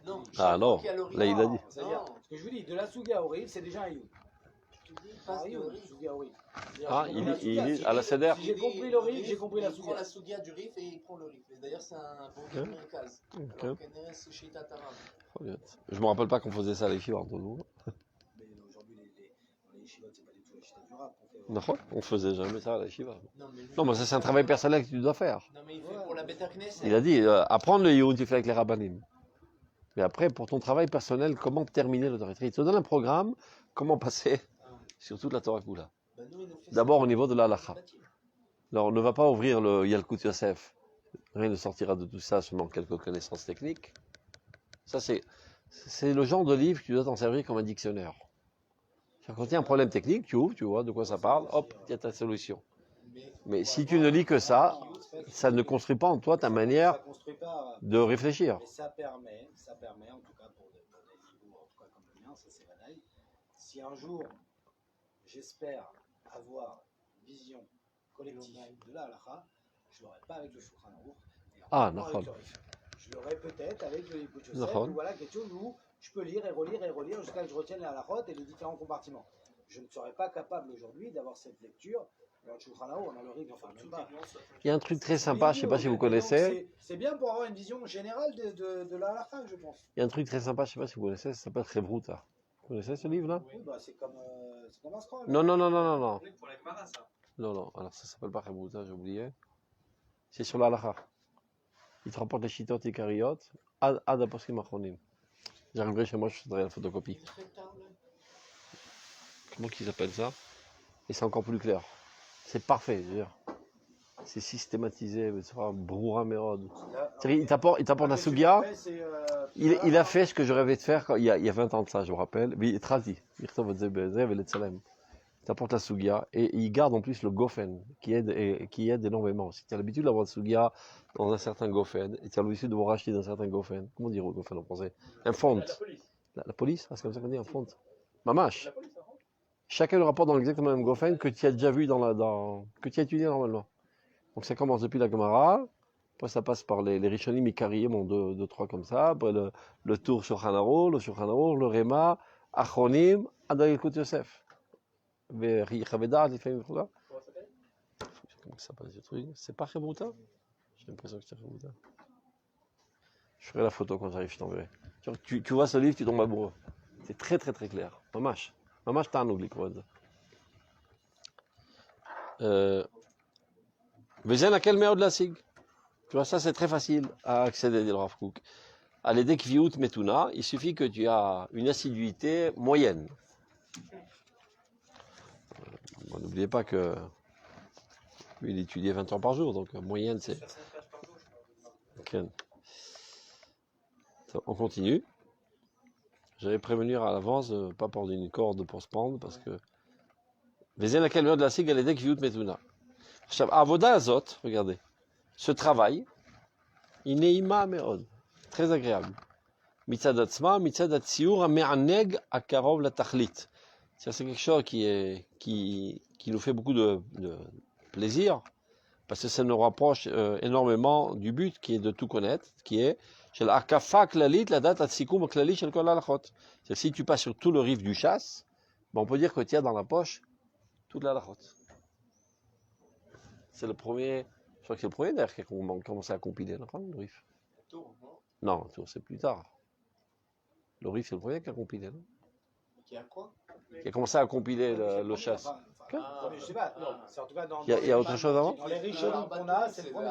Speaker 1: Non. Ah non, là il a dit.
Speaker 2: C'est-à-dire, ce que je vous dis, de la Sugia au Rif, c'est déjà un You.
Speaker 1: Ah, il dit à la Seder.
Speaker 2: Si j'ai compris le Rif, j'ai compris la Sugia.
Speaker 4: Il prend la Sugia du Rif et il prend le Rif. D'ailleurs, c'est un bon Merkaz.
Speaker 1: Je me rappelle pas qu'on faisait ça à l'Eshiva entre nous.
Speaker 2: Mais aujourd'hui, les Yeshivot, c'est pas du tout la chita du rap.
Speaker 1: Non, on faisait jamais ça à l'Eshiva. Non, mais ça c'est un travail personnel que tu dois faire.
Speaker 4: Non, mais il fait pour la Beta Knesset.
Speaker 1: Il a dit, apprendre le Youn, tu fais avec les Rabbanim. Mais après, pour ton travail personnel, comment terminer le Torah? Il te donne un programme, comment passer sur toute la Torah Kula. D'abord au niveau de l'Alacha. Alors, on ne va pas ouvrir le Yalkut Yosef. Rien ne sortira de tout ça, seulement quelques connaissances techniques. Ça, c'est le genre de livre que tu dois t'en servir comme un dictionnaire. Quand il y a un problème technique, tu ouvres, tu vois de quoi ça parle, hop, il y a ta solution. Mais si tu ne lis que ça ne construit pas en toi ta manière de réfléchir.
Speaker 2: Mais ça permet, en tout cas pour des niveaux, en tout cas comme le mien, ça c'est Vadaï. Si un jour, j'espère avoir une vision collective de la halakha, je ne l'aurai pas avec le Shulchan Aruch.
Speaker 1: Ah, d'accord.
Speaker 2: Je l'aurai peut-être avec le Yekut Yosef, voilà quelque chose où je peux lire et relire jusqu'à ce que je retienne la halachot et les différents compartiments. Je ne serais pas capable aujourd'hui d'avoir cette lecture. Alors, on a le rythme, enfin, même pas.
Speaker 1: Il y a un truc très sympa, je ne sais pas si vous connaissez.
Speaker 2: C'est bien pour avoir une vision générale de la halakha, je pense.
Speaker 1: Il y a un truc très sympa, je ne sais pas si vous connaissez, ça s'appelle Chevruta. Vous connaissez ce livre-là?
Speaker 2: Oui, bah c'est comme un scroll.
Speaker 1: Non.
Speaker 5: Pour la Gemara, ça.
Speaker 1: Non, alors ça s'appelle pas Chevruta, j'ai oublié. C'est sur la halakha. Il te rapporte les shitot et kariot, ad aposkim achronim. J'arriverai chez moi, je ferai la photocopie. Comment qu'ils appellent ça? Et c'est encore plus clair. C'est parfait, je veux dire. C'est systématisé, mais c'est un brouhaha mérode.
Speaker 2: Là,
Speaker 1: C'est-à-dire, il t'apporte la sugia. Il a fait ce que je rêvais de faire il y a 20 ans de ça, je me rappelle. Il t'apporte la sugia et il garde en plus le gofen qui aide énormément. Si tu as l'habitude d'avoir de sugia dans un certain gofen et tu as l'habitude de vous racheter dans un certain gofen, comment dire au gofen en français? Un font.
Speaker 3: La police.
Speaker 1: La police, c'est comme ça qu'on dit un font. Mamache.
Speaker 3: La police, hein.
Speaker 1: Chacun le rapporte dans exactement le même gofen que tu as déjà vu que tu as étudié normalement. Donc ça commence depuis la Gemara, après ça passe par les Rishonim Ikariim, bon, deux, trois comme ça, après le tour Shulchan Aruch, le Shulchan Aruch, le Rema, Achronim, Adal Yilkut Yosef. Chavedat, les familles là. Comment ça s'appelle ce truc? C'est pas Chabruta? J'ai l'impression que c'est Chabruta. Je ferai la photo quand j'arrive, je t'enverrai. Tu vois ce livre, tu tombes amoureux. C'est très très très clair. Mamash. Mamash t'as un oubli quoi. Vezin à quel meilleur de la sig? Tu vois, ça c'est très facile à accéder à Rav Kook. À l'aider Kviut Metuna, il suffit que tu as une assiduité moyenne. N'oubliez pas que lui, il étudiait 20 ans par jour, donc moyenne c'est. Okay. On continue. J'avais prévenu à l'avance de ne pas prendre une corde pour se pendre parce que. Vezin à quel meilleur de la sig, à l'aider Kviut Metuna. Avoda Azot, regardez, ce travail, Ineima Meod, très agréable. Mitzad Atzma, Mitzad Atziur, Me'aneg Akarov la Tachlit. C'est quelque chose qui nous fait beaucoup de plaisir, parce que ça nous rapproche énormément du but qui est de tout connaître, qui est Shel Akafa Klalit, la date Atsikum Klalit Shel Kol Halachot. C'est si tu passes sur tout le riff du chasse, ben on peut dire que tu as dans la poche toute la halachot. C'est le premier, je crois que c'est le premier d'ailleurs qui a commencé à compiler le RIF. Non, c'est plus tard. Le RIF, c'est le premier qui a compilé, non?
Speaker 4: Qui a quoi?
Speaker 1: Qui a commencé à compiler le chasse.
Speaker 2: Je sais pas, c'est en tout cas dans.
Speaker 1: Il y a autre chose avant?
Speaker 2: Dans les Rishonim qu'on a, c'est le premier.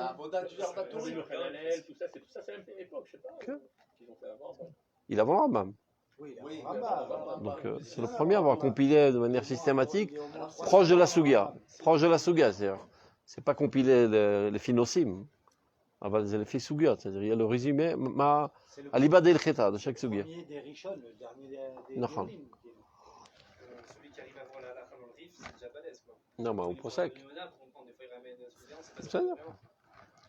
Speaker 3: Le Halalel, tout ça, c'est la même époque, je sais pas. Qu'ils ont fait avant.
Speaker 1: Il est avant le Rambam.
Speaker 2: Oui,
Speaker 1: Donc c'est le premier à avoir compilé de manière systématique, proche de la Sugia. Proche de la Sugia, c'est-à-dire. C'est pas compiler les finosim, c'est les Sugia, c'est-à-dire il y a le résumé, Aliba del Kheta de chaque Sugia.
Speaker 2: Le premier des Rishon, le dernier des
Speaker 1: Nachan.
Speaker 5: Celui qui arrive avant la halakha dans le rif, c'est déjà balèze, quoi.
Speaker 1: Non, mais au Prosek.
Speaker 5: Des fois, il ramène c'est pas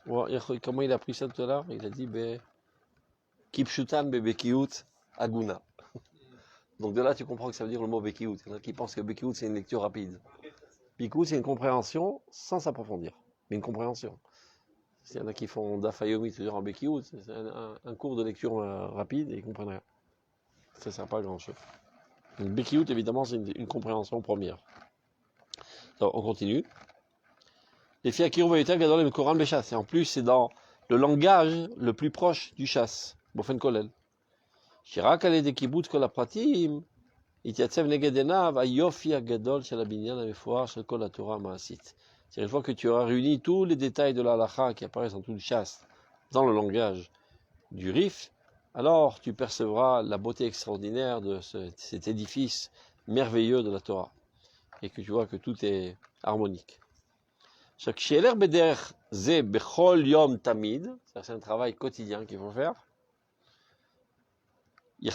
Speaker 1: Ouais, comment il a pris ça tout à l'heure? Il a dit Kipshutan bebekiut aguna. Donc de là, tu comprends que ça veut dire le mot bekiut. Il y en a qui pensent que bekiut, c'est une lecture rapide. Bekiut, c'est une compréhension sans s'approfondir, mais une compréhension. Il y en a qui font dafayomi, c'est-à-dire en bekiut, c'est un cours de lecture rapide et ils ne comprennent rien. Ça ne sert pas à grand-chose. Donc bekiut, évidemment, c'est une compréhension première. Donc, on continue. Les filles qui ont été dans le Coran Béchasse. Et en plus, c'est dans le langage le plus proche du chasse. Bofen kolel. Shirak ale de kibbutz kol hapratim, itiyatzev neged enav hayofi hagadol shel habinyan hamefuar shel kol haTorah ma'asit. C'est une fois que tu auras réuni tous les détails de la halakha qui apparaissent dans tout le chasse, dans le langage du Rif, alors tu percevras la beauté extraordinaire de cet édifice merveilleux de la Torah. Et que tu vois que tout est harmonique. C'est un travail quotidien qu'il faut faire. Il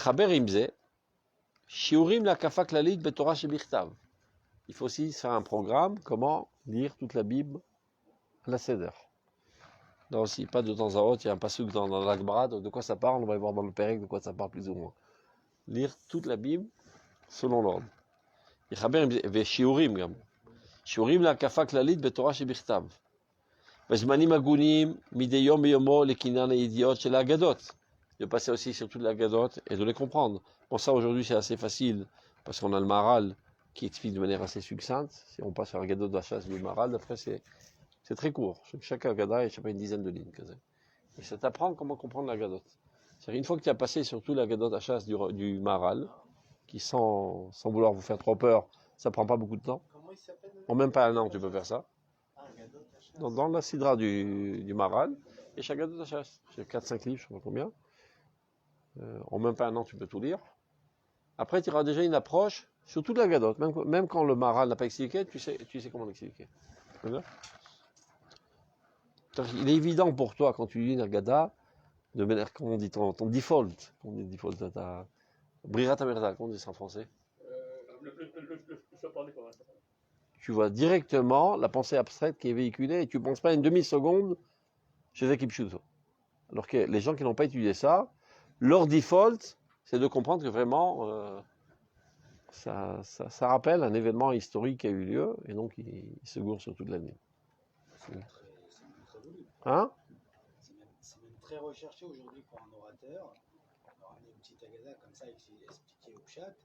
Speaker 1: faut aussi faire un programme, comment lire toute la Bible à la Seder. Là aussi, pas de temps à autre, il y a un pasuk dans l'Agmara, de quoi ça parle, on va voir dans le Pérec de quoi ça parle plus ou moins. Lire toute la Bible selon l'ordre. ושיעורים גם. שיעורים להקפה כללית בתורה שבכתב. בזמנים הגונים מדי יום ביומו לקניין הידיעות של האגדות. De passer aussi sur toute l'Agadot et de les comprendre. Pour ça, aujourd'hui, c'est assez facile, parce qu'on a le Maharal qui explique de manière assez succincte. Si on passe sur l'Agadot de la chasse du Maharal, après, c'est très court. Chaque Agada, il y a une dizaine de lignes. Et ça t'apprend comment comprendre l'Agadot. C'est-à-dire, une fois que tu as passé sur tout l'Agadot à chasse du Maharal, qui sans vouloir vous faire trop peur, ça prend pas beaucoup de temps. En même pas un an, tu peux faire ça. Dans la Sidra du Maharal, et chaque Agadot à chasse. J'ai 4-5 livres, je ne sais pas combien. En même pas un an, tu peux tout lire. Après, tu auras déjà une approche sur toute la Gadot. Même quand le Maharal n'a pas expliqué, tu sais comment l'expliquer. Voilà. Il est évident pour toi, quand tu lis une Haggadah, de manière, comment on dit, ton default, comment on dit default, ta Brirat Amerda, comment on dit ça en français?
Speaker 3: Je parlais pas mal.
Speaker 1: Tu vois directement la pensée abstraite qui est véhiculée et tu ne penses pas une demi-seconde chez Ekipshuto. Alors que les gens qui n'ont pas étudié ça, leur default, c'est de comprendre que vraiment, ça rappelle un événement historique qui a eu lieu et donc il se gourre sur toute l'année.
Speaker 2: C'est même très voulu.
Speaker 1: Hein?
Speaker 2: C'est même très recherché aujourd'hui pour un orateur. On va ramener une petite Haggadah comme ça, expliquée au Pshat,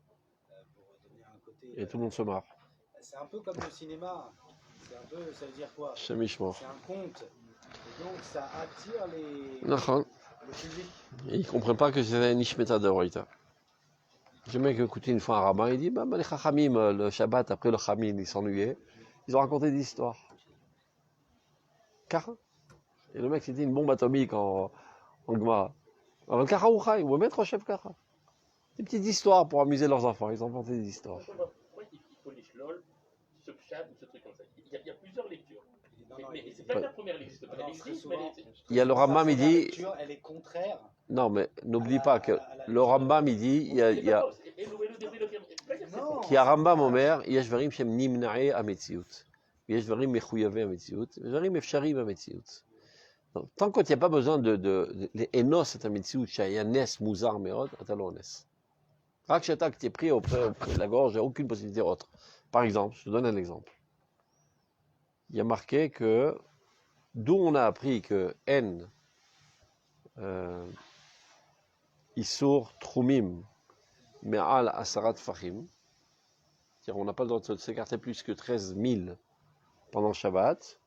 Speaker 2: pour donner un côté.
Speaker 1: Et tout le monde se marre.
Speaker 2: C'est un peu comme le cinéma. C'est un peu, ça veut dire quoi?
Speaker 1: Chemichement.
Speaker 2: C'est un conte. Et donc ça attire le public.
Speaker 1: Ils ne comprennent pas que c'est un Nishmeta de Horaïta. J'ai même écouté une fois un rabbin, il dit les Chachamim, le Shabbat, après le Chamin, ils s'ennuyaient. Ils ont raconté des histoires. Car et le mec, c'était une bombe atomique en Gemara. Alors, le Kara Uchai, ou mettre au chef Kara. Des petites histoires pour amuser leurs enfants. Ils ont inventé des histoires.
Speaker 3: Pourquoi il faut les shlol, ce pshat ou ce truc comme ça? Il y a plusieurs lectures. Mais c'est pas la première lecture. Elle existe, mais
Speaker 1: Il y a le Rambam, il dit.
Speaker 2: Elle est contraire.
Speaker 1: Non, mais n'oublie pas que le Rambam, il dit. Il y a qui a Rambam Omer, Yesh Varim Shem Nimnae Ametziut. Yesh Varim Mechuyave Ametziut. Yesh Varim Efsharim Ametziut. Tant qu'il n'y a pas besoin de Enos et Ametziut, Shaya Nes Mouzar Meod, Atalo Nes. Rak Shatak, tu es pris auprès de la gorge, il n'y a aucune possibilité autre. Par exemple, je te donne un exemple. Il y a marqué que, d'où on a appris que N, Isur Trumim, Me'al Asarat Fahim, c'est-à-dire on n'a pas le droit de s'écarter plus que 13 000 pendant le Shabbat,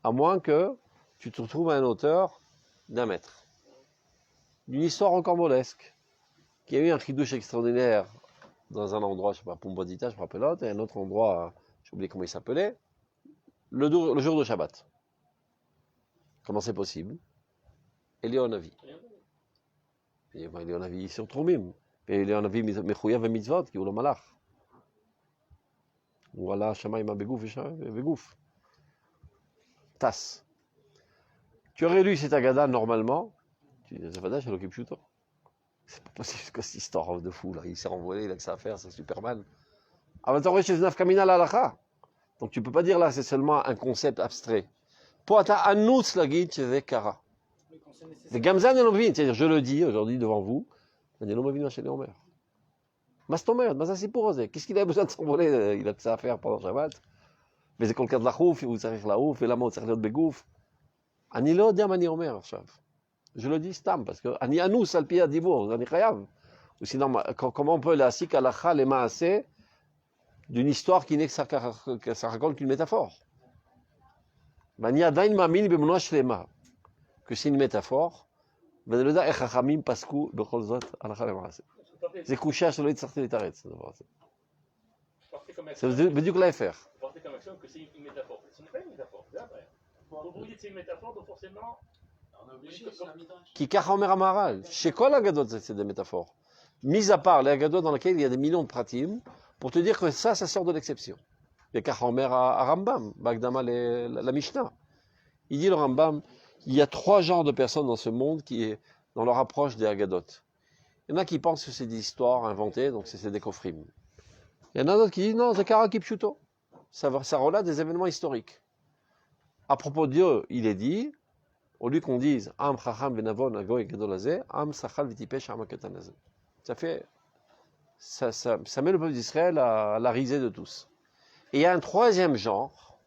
Speaker 1: à moins que tu te retrouves à un hauteur d'1 mètre. D'une histoire encore molesque, qui a eu un chidouche extraordinaire dans un endroit, je ne sais pas, Pumbodita, je me rappelle l'autre, et un autre endroit, j'ai oublié comment il s'appelait, le jour de Shabbat. Comment c'est possible? Elionavi. Elionavi sur Trumim. Et Elionavi Mechouyav et Mitzvot, qui est le Malach. Voilà, Shamaïma Begouf et Begouf. Tas. Tu aurais lu cette Haggadah normalement, tu dis, Zavada, chez l'Okipshuto. C'est pas possible que cette histoire de fou, là. Il s'est renvolé, il a que ça à faire, c'est Superman. Ah, mais t'aurais chez Znaf Kamina l'Alacha. Donc tu ne peux pas dire là, c'est seulement un concept abstrait. Pour ta annonce la guide chez Kara. Les Gamzan et Lovin, c'est-à-dire je le dis aujourd'hui devant vous, il y a l'homme chez les Omer. Mastomer, mais ça c'est pour oser. Qu'est-ce qu'il a besoin de s'envoler? Il a que ça à faire pendant Shabbat. Mais c'est quelqu'un de la chouf, il צריך לעוף, ולמה הוא צריך להיות בגוף. אני לא יודע מה אני אומר עכשיו. Je le dis stam, parce que אני אנוס על פי הדיבור, אני חייב. Ou sinon, comment on peut להסיק הלכה למעשה d'une histoire qui n'est que ça raconte qu'une métaphore? אני עדיין מאמין באמונה שלמה, que c'est une métaphore, ואני לא יודע איך חכמים פסקו בכל זאת הלכה למעשה. זה קושייה שלא הצלחתי לתרץ, הדבר הזה. זה בדיוק להפך.
Speaker 3: Comme action que c'est une métaphore. Ce n'est pas une métaphore, c'est après. Vous dites c'est une métaphore, donc forcément.
Speaker 4: On est obligé, c'est un midrash.
Speaker 1: Qui Kachomer Amaral. Chez quoi la Haggadot, c'est des métaphores? Mis à part les Haggadot dans lesquelles il y a des millions de pratim, pour te dire que ça sort de l'exception. Il y a Kachomer à Rambam, Bagdama la Mishnah. Il dit le Rambam, il y a 3 genres de personnes dans ce monde qui est dans leur approche des Haggadot. Il y en a qui pensent que c'est des histoires inventées, donc c'est des kofrim. Il y en a d'autres qui disent non, c'est Kara Kipshuto. Ça relate des événements historiques. À propos de Dieu, il est dit, au lieu qu'on dise Am Chacham Venavon Agoy Gedolazé, Am Sachal Vitipesh Amaketanazé. Ça met le peuple d'Israël à la risée de tous. Et il y a un 3e genre,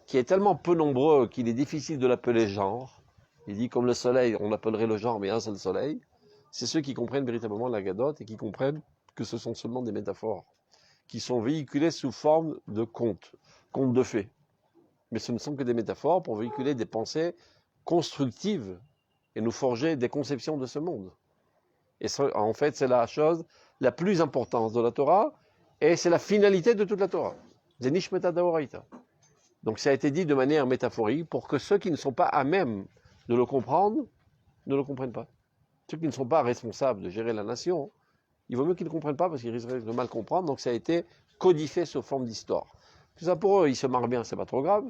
Speaker 1: qui est tellement peu nombreux qu'il est difficile de l'appeler genre. Il dit comme le soleil, on appellerait le genre, mais un seul soleil. C'est ceux qui comprennent véritablement la Haggadot et qui comprennent que ce sont seulement des métaphores qui sont véhiculés sous forme de contes de fées. Mais ce ne sont que des métaphores pour véhiculer des pensées constructives et nous forger des conceptions de ce monde. Et ça, en fait, c'est la chose la plus importante de la Torah et c'est la finalité de toute la Torah. Zenish Metadaoraita. Donc ça a été dit de manière métaphorique pour que ceux qui ne sont pas à même de le comprendre ne le comprennent pas. Ceux qui ne sont pas responsables de gérer la nation, il vaut mieux qu'ils ne comprennent pas parce qu'ils risqueraient de mal comprendre. Donc ça a été codifié sous forme d'histoire. Tout ça pour eux, ils se marrent bien, c'est pas trop grave.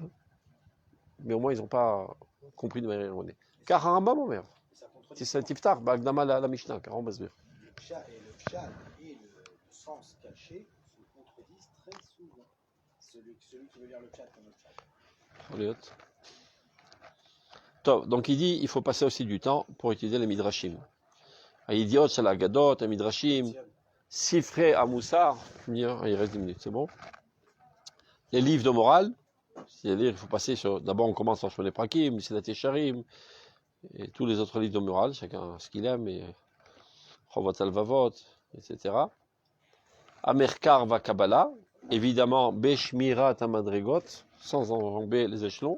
Speaker 1: mais au moins ils n'ont pas compris de manière erronée. Car Rambam Omer,
Speaker 2: Ça contredit
Speaker 1: c'est ça Tiftar, Bagdama la Mishnah, car on va se dire.
Speaker 2: le pshat et le sens caché se contredisent très souvent. Celui qui veut lire le pshat comme le pshat.
Speaker 1: Allez, hop. Top. Donc il dit il faut passer aussi du temps pour étudier les Midrashim. Un idiot, c'est la Gadot, un Midrashim, Sifré à Moussar, il reste 10 minutes, c'est bon. Les livres de morale, c'est-à-dire il faut passer sur. D'abord on commence par Shmoné Prakim, Sidat Yesharim, et tous les autres livres de morale, chacun ce qu'il aime, et Chovot Alvavot, etc. Amerkar va Kabbalah, évidemment Beshmirat Amadregot, sans enjamber les échelons.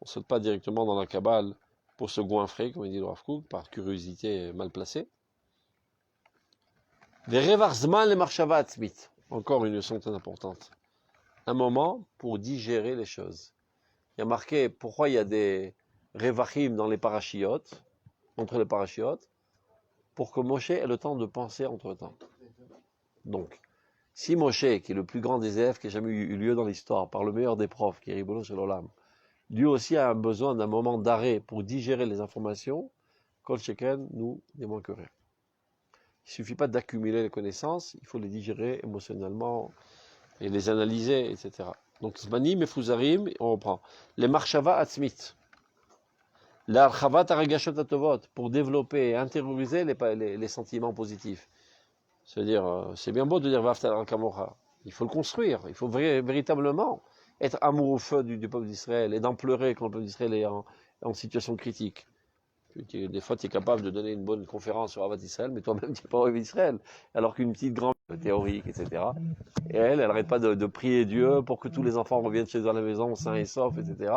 Speaker 1: On ne saute pas directement dans la Kabbale pour se goinfrer, comme il dit le Rav Kook, par curiosité mal placée. Verevarzman le Marshava Atzmit, encore une leçon très importante. Un moment pour digérer les choses. Il y a marqué pourquoi il y a des Revachim dans les parachiotes, entre les parachiotes, pour que Moshe ait le temps de penser entre temps. Donc, si Moshe, qui est le plus grand des élèves qui a jamais eu lieu dans l'histoire, par le meilleur des profs, qui est Ribbono Shel Olam, lui aussi a besoin d'un moment d'arrêt pour digérer les informations, Kol Sheken, nous, n'est moins que rien. Il ne suffit pas d'accumuler les connaissances, il faut les digérer émotionnellement et les analyser, etc. Donc, Zmanim et Fuzarim, on reprend. Les Marshava Atzmit. L'Archavat Aragashot Atovot, pour développer et intérioriser les sentiments positifs. C'est-à-dire, c'est bien beau de dire Vaftal Al-Kamocha. Il faut le construire, il faut véritablement être amoureux feu du peuple d'Israël et d'en pleurer quand le peuple d'Israël est en situation critique. Des fois, tu es capable de donner une bonne conférence sur Avat Israël, mais toi-même, tu n'es pas Avat Israël. Alors qu'une petite grande théorique, etc. Et elle n'arrête pas de prier Dieu pour que tous les enfants reviennent chez eux à la maison, sains et saufs, etc.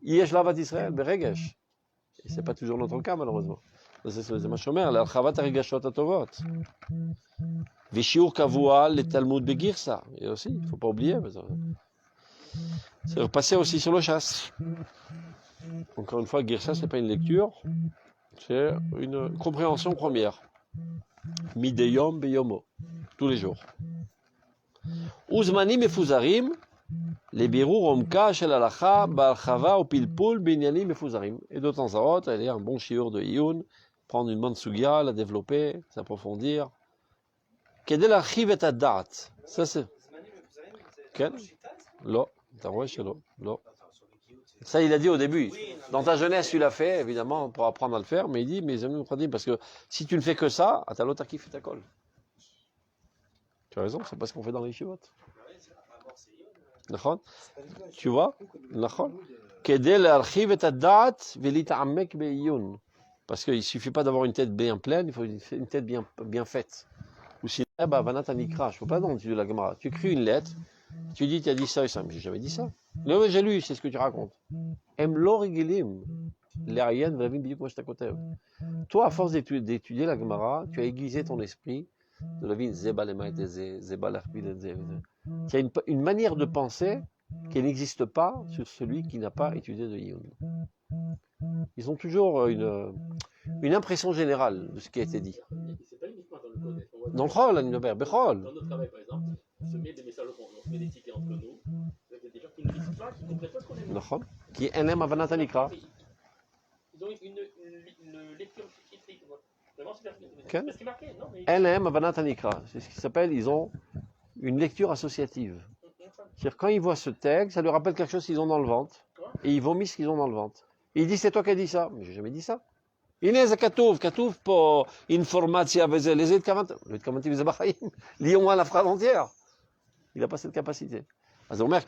Speaker 1: Yesh l'Avat Israël, Beregesh. Et ce n'est pas toujours notre cas, malheureusement. C'est ma chômère, l'Archavat Arigashot Atovot. Vishiur Kavua, les Talmud Begirsa. Et aussi, il ne faut pas oublier. C'est repasser aussi sur le chasse. Encore une fois, Girsa, ce n'est pas une lecture, c'est une compréhension première. Mideyom beyomo, tous les jours. Uzmanim et Fuzarim, les birur omka shel halacha, ba'alchava ou pilpul, binyanim et Fuzarim. Et de temps à autre, elle est un bon shiur de Iyun, prendre une bonne sugia, la développer, s'approfondir. Kedel archiv et adat. Ça c'est. Quel? Lo. Lo. Ça, il a dit au début. Dans ta jeunesse, tu l'as fait, évidemment, pour apprendre à le faire, mais il dit, mes amis, parce que si tu ne fais que ça, à ta l'autre qui fait ta colle. Tu as raison, c'est pas ce qu'on fait dans les chivotes. Tu vois? Parce qu'il ne suffit pas d'avoir une tête bien pleine, il faut une tête bien faite. Ou sinon, je ne peux pas non, tu dis la Gemara. Tu écris une lettre, tu dis, tu as dit ça et ça, mais j'ai jamais dit ça. Non, mais j'ai lu, c'est ce que tu racontes. Toi, à force d'étudier la Gemara, tu as aiguisé ton esprit de la vie tu as une manière de penser qui n'existe pas sur celui qui n'a pas étudié de Yun. Ils ont toujours une impression générale de ce qui a été dit.
Speaker 3: C'est pas uniquement dans le code.
Speaker 1: Dans le Chol, Bechol.
Speaker 3: Dans notre travail, par exemple, on se met des messages, on se met des tickets entre nous. Il y a des gens qui ne lisent pas, qui ne comprennent pas ce qu'on est.
Speaker 1: Qui est NM Avanat Nikra.
Speaker 3: Ils ont une lecture écrite. Vraiment, c'est ce qui est marqué.
Speaker 1: NM Avanat Nikra. C'est ce qui s'appelle, ils ont une lecture associative. C'est-à-dire, quand ils voient ce texte, ça leur rappelle quelque chose qu'ils ont dans le ventre. Et ils vomissent ce qu'ils ont dans le ventre. Et ils disent, c'est toi qui as dit ça. Mais j'ai jamais dit ça. הנה זה כתוב פה אינפורמציה וזה, לזה התכוונתי וזה בחיים. Lyon à la phrase entière. Il n'a pas cette capacité. אז הוא אומר,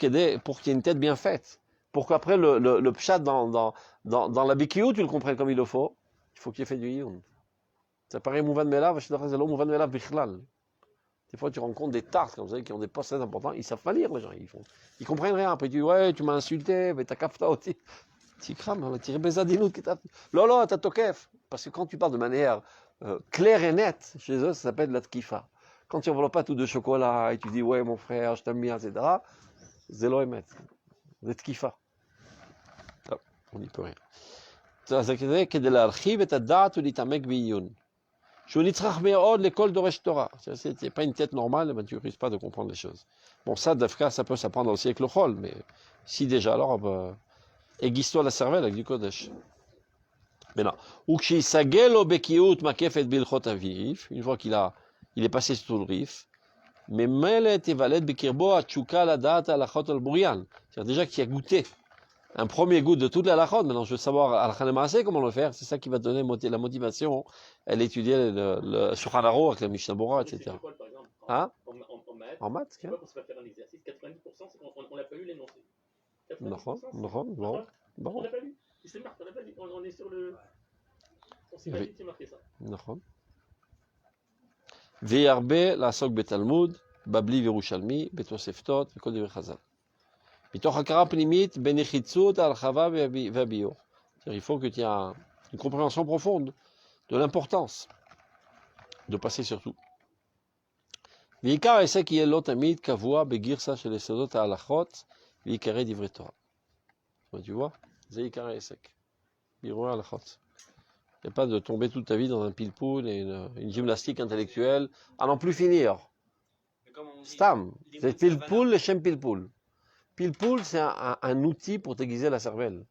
Speaker 1: pour qu'il y ait une tête bien faite, pour qu'après le pshat dans la BQ, tu le comprennes comme il le faut, il faut qu'il y ait fait du yun. Ça paraît mouvan melav, je te dis, c'est mouvan melav bichlal. Des fois, tu rencontres des tartes, comme vous savez, qui ont des postes très importants, ils savent pas lire, les gens. Ils comprennent rien. Après, tu dis, ouais, tu m'as insulté, mais t'as kafta aussi. Tu crames, tu rébézadinout qui t'a. Lolo, t'as tokef. Parce que quand tu parles de manière claire et nette, chez eux, ça s'appelle la tkifa. Quand tu enveloppes pas tout de chocolat et tu dis, ouais, mon frère, je t'aime bien, etc., zélo emet. C'est tkifa. On n'y peut rien. זה כדי להרחיב את הדעת ולהתעמק בעיון. שהוא נצרך מאוד לכל דורש תורה. C'est pas une tête normale, mais tu ne risques pas de comprendre les choses. Bon, ça, Dafka, ça peut s'apprendre aussi avec le chol, mais si déjà, alors, aiguise-toi la cervelle avec du Kodesh. Maintenant, ukshissagelo bekiut makefet bilchot avif, une fois il est passé sur tout le rif, mais melet evalet bekirbo atchuka ladat alachot al burian. C'est-à-dire déjà qu'il a goûté un premier goût de toute la lachot. Maintenant, je veux savoir al comment le faire. C'est ça qui va donner la motivation. Elle étudiait le Shulchan Aruch avec la Mishnah Bora, etc.
Speaker 3: L'école, par exemple,
Speaker 1: Hein?
Speaker 3: en maths,
Speaker 1: En maths,
Speaker 3: c'est quoi qu'on se va faire un exercice 90%, c'est qu'on n'a pas eu l'énoncé. 90%,
Speaker 1: non.
Speaker 3: on n'a pas lu. C'est marqué, on n'a pas lu. On est sur le. On s'est pas dit, c'est marqué ça.
Speaker 1: נכון. וירבה לעסוק בתלמוד, בבלי וירושלמי, בתוספתות וכל דברי חז"ל. מתוך הכרה פנימית בנחיצות ההרחבה והביור. Il faut que tu aies une compréhension profonde de l'importance de passer sur tout. ועיקר העסק יהיה לא תמיד קבוע בגרסה של יסודות ההלכות ועיקרי דברי תורה. Tu vois, זה עיקר העסק. בירורי ההלכות. Il n'y a pas de tomber toute ta vie dans un pile-poule et une gymnastique intellectuelle à n'en plus finir. Stam, c'est pile-poule, le chem pile-poule. Pile-poule, c'est un outil pour t'aiguiser la cervelle.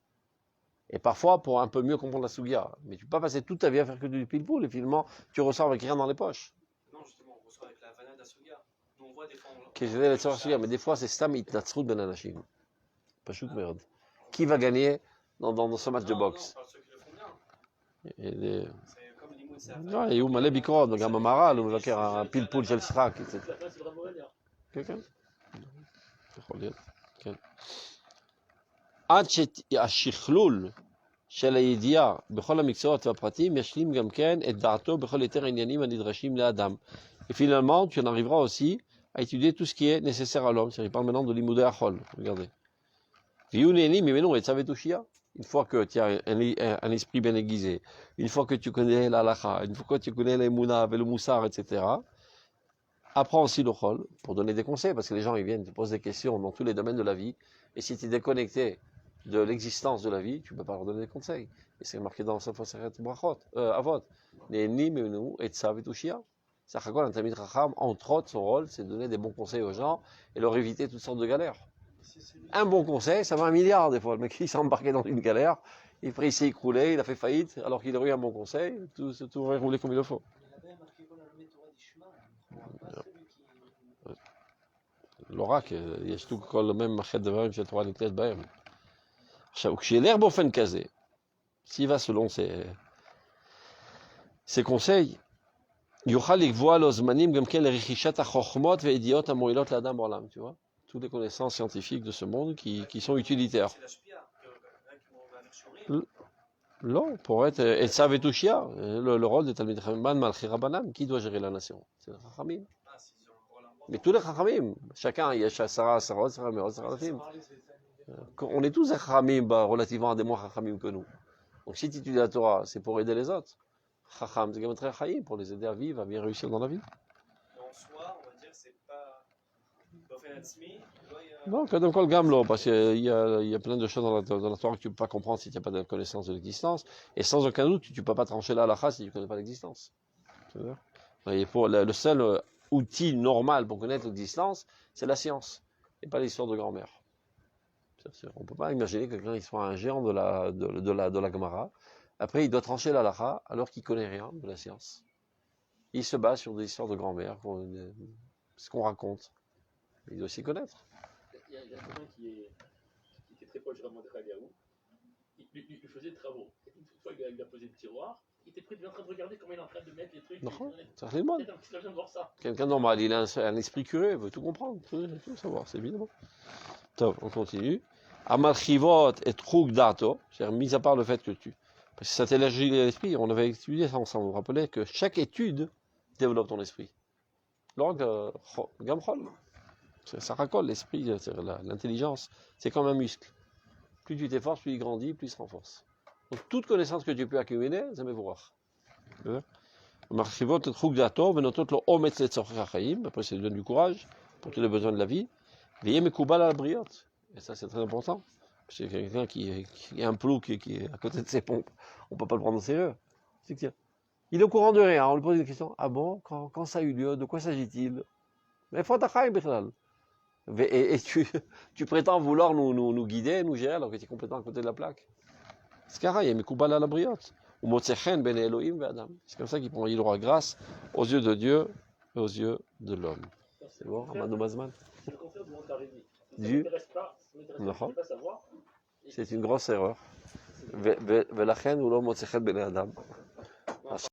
Speaker 1: Et parfois pour un peu mieux comprendre la sougia. Mais tu ne peux pas passer toute ta vie à faire que du pile-poule et finalement tu ressors avec rien dans les poches.
Speaker 5: Non, justement, on ressort avec la vanade à Suga. Nous, on voit des fois.
Speaker 1: Mais des fois c'est Stam itnatsrut ben anashim. Pachout merde. Qui va gagner dans ce match de boxe?
Speaker 5: C'est comme l'imoun, c'est
Speaker 1: לא, היו מלא ביקורות, וגם המהר"ל, הוא מבקר הפלפול של שחק. כן, כן. יכול להיות, כן. עד שהשכלול של הידיעה בכל המקצועות והפרטים ישלים גם כן את דעתו בכל יתר העניינים הנדרשים לאדם. Et finalement, tu en arriveras aussi à étudier tout ce qui est nécessaire à l'homme. Il parle maintenant de l'imoudé achol. Regardez. Une fois que tu as un esprit bien aiguisé, une fois que tu connais la halakha, une fois que tu connais l'émouna, le moussar, etc., apprends aussi le chol pour donner des conseils, parce que les gens ils viennent te poser des questions dans tous les domaines de la vie, et si tu es déconnecté de l'existence de la vie, tu ne peux pas leur donner des conseils. Et c'est marqué dans Sefer Brachot, Avot. Ne'eni me'enu etzav etushia. C'est-à-dire qu'un Talmid Chacham, entre autres, son rôle, c'est de donner des bons conseils aux gens et leur éviter toutes sortes de galères. Un bon conseil, ça va 1 milliard des fois. Le mec, il s'est embarqué dans une galère, il s'est écroulé, il a fait faillite, alors qu'il aurait eu un bon conseil, tout aurait roulé comme il le faut. l'oracle, יש tout כל même מחד דברים של תורה נקלט בהם. עכשיו, כשילך באופן כזה, s'il va selon ses conseils, יוכל לקבוע לו זמנים גם כן לרכישת החוכמות והידיעות המועילות לאדם בעולם, tu vois? Toutes les connaissances scientifiques de ce monde qui sont utilitaires. Non, pour être Etzav et Tushia, le rôle de Talmid Chacham Malchi Rabbanan, qui doit gérer la nation? C'est les Chachamim. Mais tous les Chachamim, chacun, il y a Sarah, Sarah, Sarah, Sarah, on est tous des Chachamim relativement à des moins Chachamim que nous. Donc si tu étudies la Torah, c'est pour aider les autres. Chacham, c'est Gematria Chaim, pour les aider à vivre, à bien réussir dans la vie.
Speaker 5: En soi, on va dire, c'est pas.
Speaker 1: Non, Kadam Kol Gamlo, parce qu'il y a plein de choses dans la Torah que tu ne peux pas comprendre si tu n'as pas de connaissance de l'existence. Et sans aucun doute, tu ne peux pas trancher la halakha si tu ne connais pas l'existence. Le seul outil normal pour connaître l'existence, c'est la science, et pas l'histoire de grand-mère. On ne peut pas imaginer que quelqu'un soit un géant de la Gemara. Après, il doit trancher la halakha alors qu'il ne connaît rien de la science. Il se base sur des histoires de grand-mère, ce qu'on raconte. Il doit s'y connaître.
Speaker 3: Il y a quelqu'un qui était très proche de Mordechai Eliyahu. Il faisait des travaux. Une fois qu'il a posé le tiroir, il était prêt, en train de regarder comment il est en train de mettre les trucs.
Speaker 1: Non, ça c'est le monde.
Speaker 3: De voir ça.
Speaker 1: Quelqu'un normal, il a un esprit curieux, il veut tout comprendre, tout savoir, c'est évident. Top, on continue. Amal chivot et trug dato, c'est-à-dire mis à part le fait que parce que ça t'élargit l'esprit, on avait étudié ça ensemble, vous vous rappelez que chaque étude développe ton esprit. L'orgue, gamchol. Ça racole l'esprit, l'intelligence, c'est comme un muscle. Plus tu t'efforces, plus il grandit, plus il se renforce. Donc toute connaissance que tu peux accumuler, ça me voir. Après, ça lui donne du courage pour tous les besoins de la vie. Et ça, c'est très important. C'est quelqu'un qui est un plou qui est à côté de ses pompes. On ne peut pas le prendre au sérieux. Il est au courant de rien. On lui pose une question. Ah bon, quand ça a eu lieu, de quoi s'agit-il? Mais faut t'achaim, Bichlal. Et tu prétends vouloir nous guider, nous gérer, alors que tu es complètement à côté de la plaque. C'est carré, il y a Mekoubal à la briotte. Ou Motsechen ben Elohim Adam. C'est comme ça il aura grâce aux yeux de Dieu et aux yeux de l'homme. C'est bon, Amadou Bazman?
Speaker 3: C'est le contraire du monde d'Aridi. Ça
Speaker 1: Du-
Speaker 3: ne m'intéresse pas, ça ne m'intéresse pas savoir.
Speaker 1: C'est une grosse erreur. Velachen ou l'homme Motsechen ben Adam.